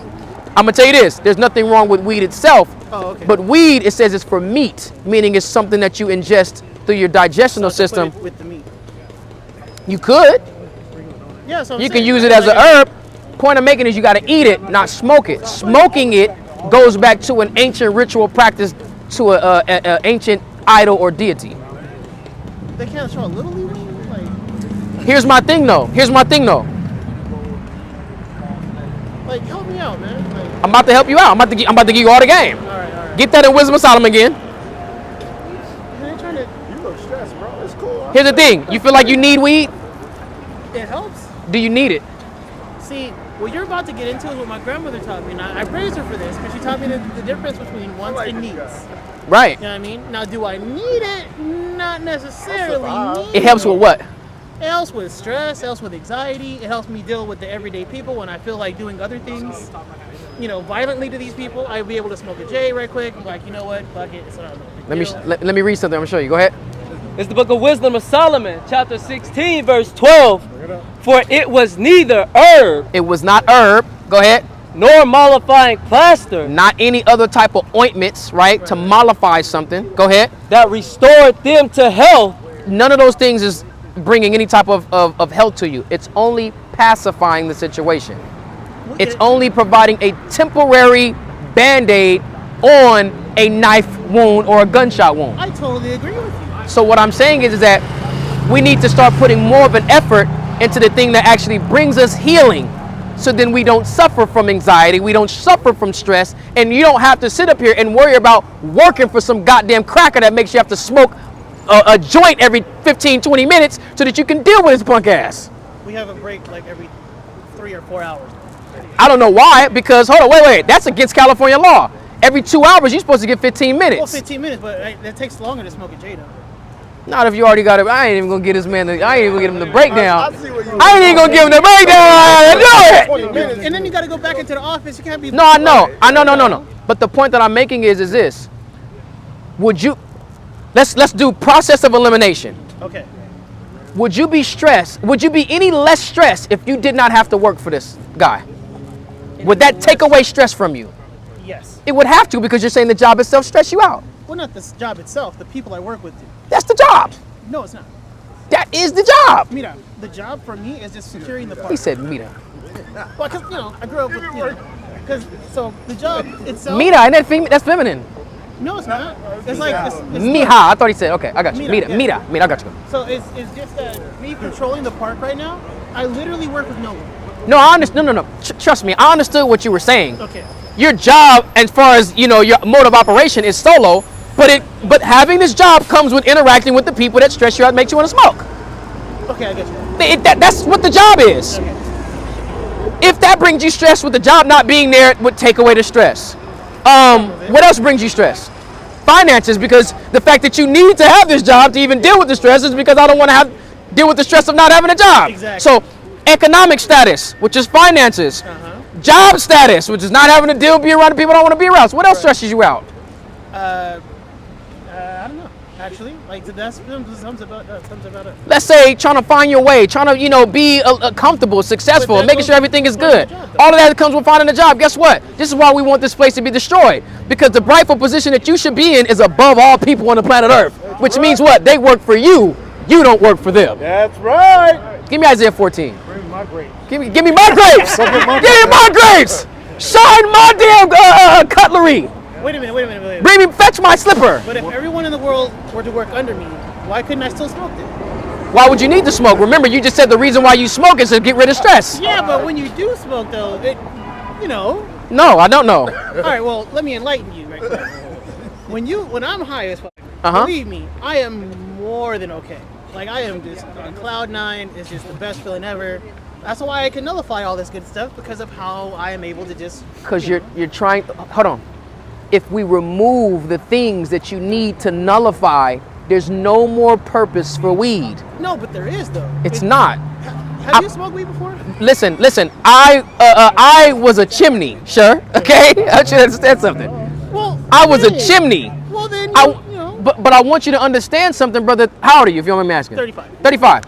I'm gonna tell you this, there's nothing wrong with weed itself, Oh, okay. but weed, it says it's for meat, meaning it's something that you ingest through your digestional system. Put it with the meat. You could. Yeah, so I'm You saying, can use it as an herb. Point I'm making is you got to eat it, not smoke it. Smoking it goes back to an ancient ritual practice to an ancient idol or deity. They can't show a little leeway? Like, Here's my thing though. like help me out, man. Like, I'm about to help you out. I'm about to give you all the game. all right. Get that in Wisdom of Solomon again. They're trying to, You look stressed, bro. It's cool. Here's the thing. You feel like you need weed? it helps. Do you need it? See, what you're about to get into is what my grandmother taught me, and I praise her for this because she taught me the difference between wants and needs. Right. You know what I mean? Now, do I need it? Not necessarily. It helps with what? It helps with stress, it helps with anxiety, it helps me deal with the everyday people when I feel like doing other things, you know, violently to these people. I'd be able to smoke a J right quick, like, you know what, fuck it, it's not a big deal. Let me read something. I'm gonna show you. Go ahead. It's the book of Wisdom of Solomon, chapter 16, verse 12. For it was neither herb It was not herb. Go ahead. nor mollifying plaster Not any other type of ointments, right? To mollify something. Go ahead. that restored them to health, None of those things is bringing any type of health to you. It's only pacifying the situation. It's only providing a temporary band-aid on a knife wound or a gunshot wound. I totally agree with you. So what I'm saying is that we need to start putting more of an effort into the thing that actually brings us healing. So then we don't suffer from anxiety, we don't suffer from stress, and you don't have to sit up here and worry about working for some goddamn cracker that makes you have to smoke a joint every 15, 20 minutes so that you can deal with his punk ass. We have a break like every 3 or 4 hours. I don't know why, because, hold on, wait, that's against California law. Every 2 hours, you're supposed to get 15 minutes. Well, 15 minutes, but it takes longer to smoke a J though. Not if you already got it. I ain't even gonna get this man. I ain't even gonna get him the breakdown. I see what you I ain't even gonna give him the breakdown. I know it. 20 minutes. And then you got to go back into the office. You can't be. No, I know. No. But the point that I'm making is this. Would you? Let's do process of elimination. Okay. Would you be stressed? Would you be any less stressed if you did not have to work for this guy? Would that take away stress from you? Yes. It would have to, because you're saying the job itself stress you out. Well, not this job itself. The people I work with do. That's the job. No, it's not. That is the job. Mira, the job for me is just securing the park. He said Mira. Well, because I grew up with, because so the job itself. Mira, and that's feminine. No, it's not. It's like it's Mija. I thought he said, okay, I got you. Mira, Mira, yeah. Mira, I got you. So it's just that me patrolling the park right now, I literally work with no one. No, I understand. No. Trust me, I understood what you were saying. Okay. Your job, as far as your mode of operation, is solo. But having this job comes with interacting with the people that stress you out, makes you want to smoke. Okay, I get you. That's what the job is. Okay. If that brings you stress with the job not being there, it would take away the stress. What else brings you stress? Finances, because the fact that you need to have this job to even deal with the stress is because I don't want to deal with the stress of not having a job. Exactly. So economic status, which is finances. Job status, which is not having to be around the people I don't want to be around. So what else stresses you out? I don't know. Actually, like that's sums about it. Let's say trying to find your way, trying to be comfortable, successful, that making goes sure everything is with finding good. a job, though. All of that comes with finding a job. Guess what? This is why we want this place to be destroyed, because the rightful position that you should be in is above all people on the planet Earth, which means what? They work for you. You don't work for them. That's right. Give me Isaiah 14. Bring my grapes. Give me my grapes. Give me my grapes. Shine my damn cutlery. Wait a minute. Fetch my slipper. But if everyone in the world were to work under me, why couldn't I still smoke then? Why would you need to smoke? Remember, you just said the reason why you smoke is to get rid of stress. Yeah, but when you do smoke, though, No, I don't know. All right, well, let me enlighten you right quick. When I'm high as fuck, Uh-huh. believe me, I am more than okay. Like, I am just on cloud nine. It's just the best feeling ever. That's why I can nullify all this good stuff, because of how I am able to just... Because you're trying... Hold on. If we remove the things that you need to nullify, there's no more purpose for weed. No, but there is, though. It's not. Have you smoked weed before? Listen. I was a chimney, sure. Okay? I should understand something. Well, I was a hey. chimney. Well, then, But I want you to understand something, brother. How old are you, if you don't mind me asking? 35. 35.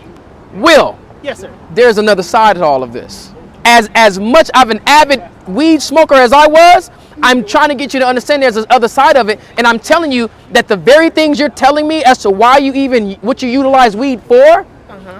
Will, Yes, sir. there's another side to all of this. As much of an avid weed smoker as I was, I'm trying to get you to understand there's this other side of it, and I'm telling you that the very things you're telling me as to what you utilize weed for,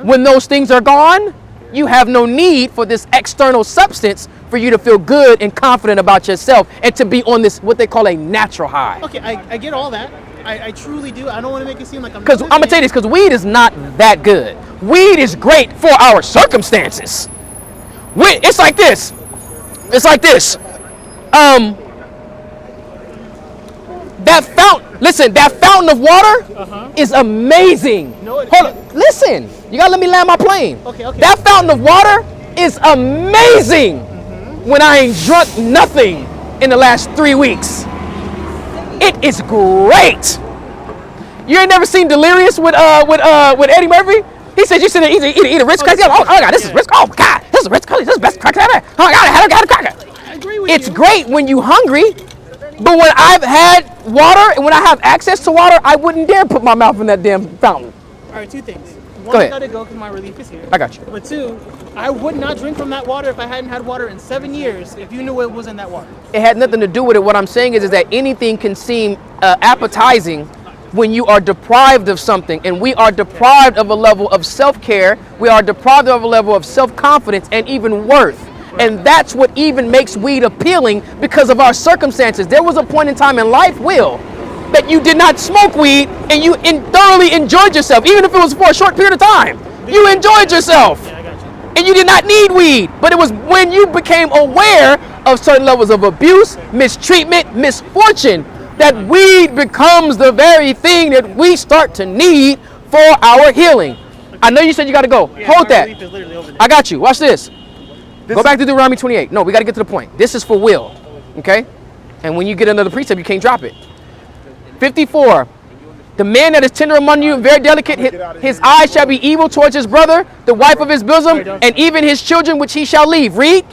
when those things are gone, you have no need for this external substance for you to feel good and confident about yourself and to be on this, what they call a natural high. Okay, I get all that. I truly do. I don't want to make it seem like I'm... Because I'm going to tell you this, because weed is not that good. Weed is great for our circumstances. It's like this. That fountain of water is amazing. No, it Hold on, listen. You gotta let me land my plane. Okay. That fountain of water is amazing. When I ain't drunk nothing in the last 3 weeks, it is great. You ain't never seen Delirious with Eddie Murphy? He said you should eat a Ritz cracker. Oh my God, this is Ritz. Oh my God, this is Ritz. This is the best cracker ever. Oh my God, I had a cracker. I agree with It's you. great when you hungry, but when I've had water and when I have access to water, I wouldn't dare put my mouth in that damn fountain. All right, two things. One, Go ahead. I gotta go because my relief is here. I got you. But two, I would not drink from that water if I hadn't had water in 7 years if you knew what was in that water. It had nothing to do with it. What I'm saying is that anything can seem appetizing when you are deprived of something, and we are deprived of a level of self-care, we are deprived of a level of self-confidence and even worth. And that's what even makes weed appealing, because of our circumstances. There was a point in time in life, Will, that you did not smoke weed and you thoroughly enjoyed yourself, even if it was for a short period of time. You enjoyed yourself. Yeah, I got you. And you did not need weed, but it was when you became aware of certain levels of abuse, mistreatment, misfortune, that weed becomes the very thing that we start to need for our healing. I know you said you got to go. Yeah, Hold my that. relief is literally over there. I got you. Watch this. Go back to Deuteronomy 28. No, we got to get to the point. This is for Will, okay? And when you get another precept, you can't drop it. 54. The man that is tender among you and very delicate, his eyes shall be evil towards his brother, the wife of his bosom, and even his children which he shall leave. Read.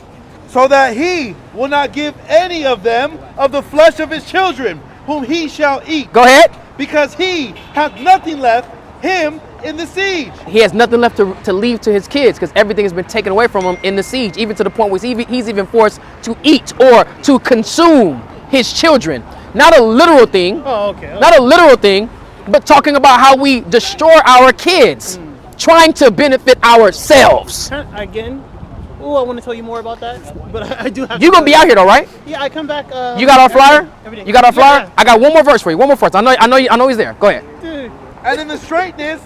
So that he will not give any of them of the flesh of his children, whom he shall eat. Go ahead. Because he hath nothing left him in the siege. He has nothing left to leave to his kids, because everything has been taken away from him in the siege, even to the point where he's even forced to eat or to consume his children. Not a literal thing. Oh, okay. Not a literal thing, but talking about how we destroy our kids, trying to benefit ourselves. Again, Oh, I want to tell you more about that, but I do have. You gonna be out here though, right? Yeah, I come back. You got our flyer? Every day. You got our flyer? Yeah. I got one more verse for you. One more verse. I know he's there. Go ahead. Dude, And in the straightness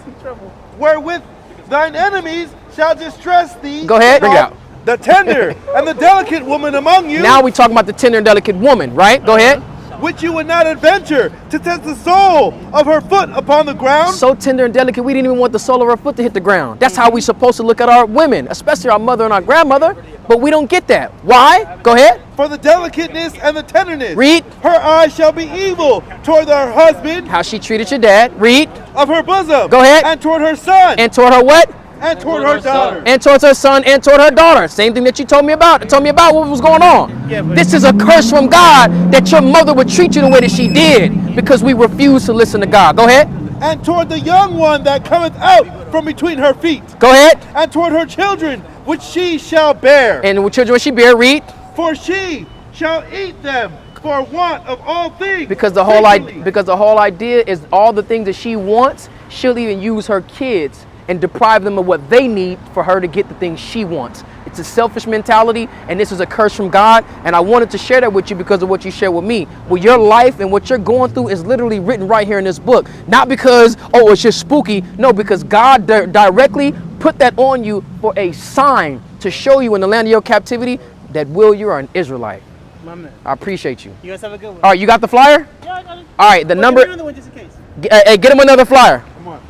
wherewith thine enemies shall distress thee. Go ahead, bring it out. The tender and the delicate woman among you. Now we talking about the tender and delicate woman, right? Go ahead. Which you would not adventure to test the sole of her foot upon the ground. So tender and delicate, we didn't even want the sole of our foot to hit the ground. That's how we supposed to look at our women, especially our mother and our grandmother. But we don't get that. Why? Go ahead. For the delicateness and the tenderness. Read. Her eyes shall be evil toward her husband. How she treated your dad. Read. Of her bosom. Go ahead. And toward her son. And toward her what? And toward her daughter. And towards her son and toward her daughter. Same thing that you told me about. Told me about what was going on. Yeah, but this is a curse from God that your mother would treat you the way that she did because we refuse to listen to God. Go ahead. And toward the young one that cometh out from between her feet. Go ahead. And toward her children which she shall bear. And the children which she bear, read. For she shall eat them for want of all things. Because the whole idea is all the things that she wants, she'll even use her kids and deprive them of what they need for her to get the things she wants. It's a selfish mentality, and this is a curse from God, and I wanted to share that with you because of what you shared with me. Well, your life and what you're going through is literally written right here in this book. Not because, oh, it's just spooky. No, because God directly put that on you for a sign to show you in the land of your captivity that, Will, you are an Israelite. my man. I appreciate you. You guys have a good one. All right, you got the flyer? Yeah, I got it. All right, the But number. give me another one just in case. Get him another flyer. Come on.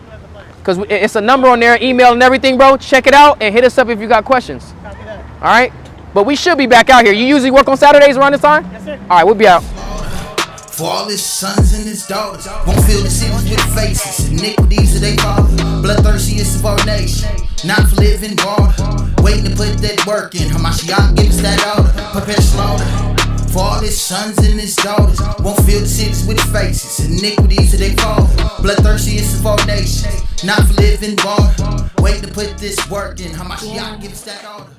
Because it's a number on there, email and everything, bro. Check it out and hit us up if you got questions. Copy that. All right? But we should be back out here. You usually work on Saturdays around this time? Yes, sir. All right, we'll be out. For all his sons and his daughters won't fill the cities with faces. Iniquities of their father, bloodthirstiest of our nation. Not for living water, waiting to put that work in. Hamashiach gives that order, prepare slaughter. For all his sons and his daughters won't fill the cities with faces. Iniquities of their father, bloodthirstiest of our nation. Not for living water, waiting to put this work in. Hamashiach gives that order.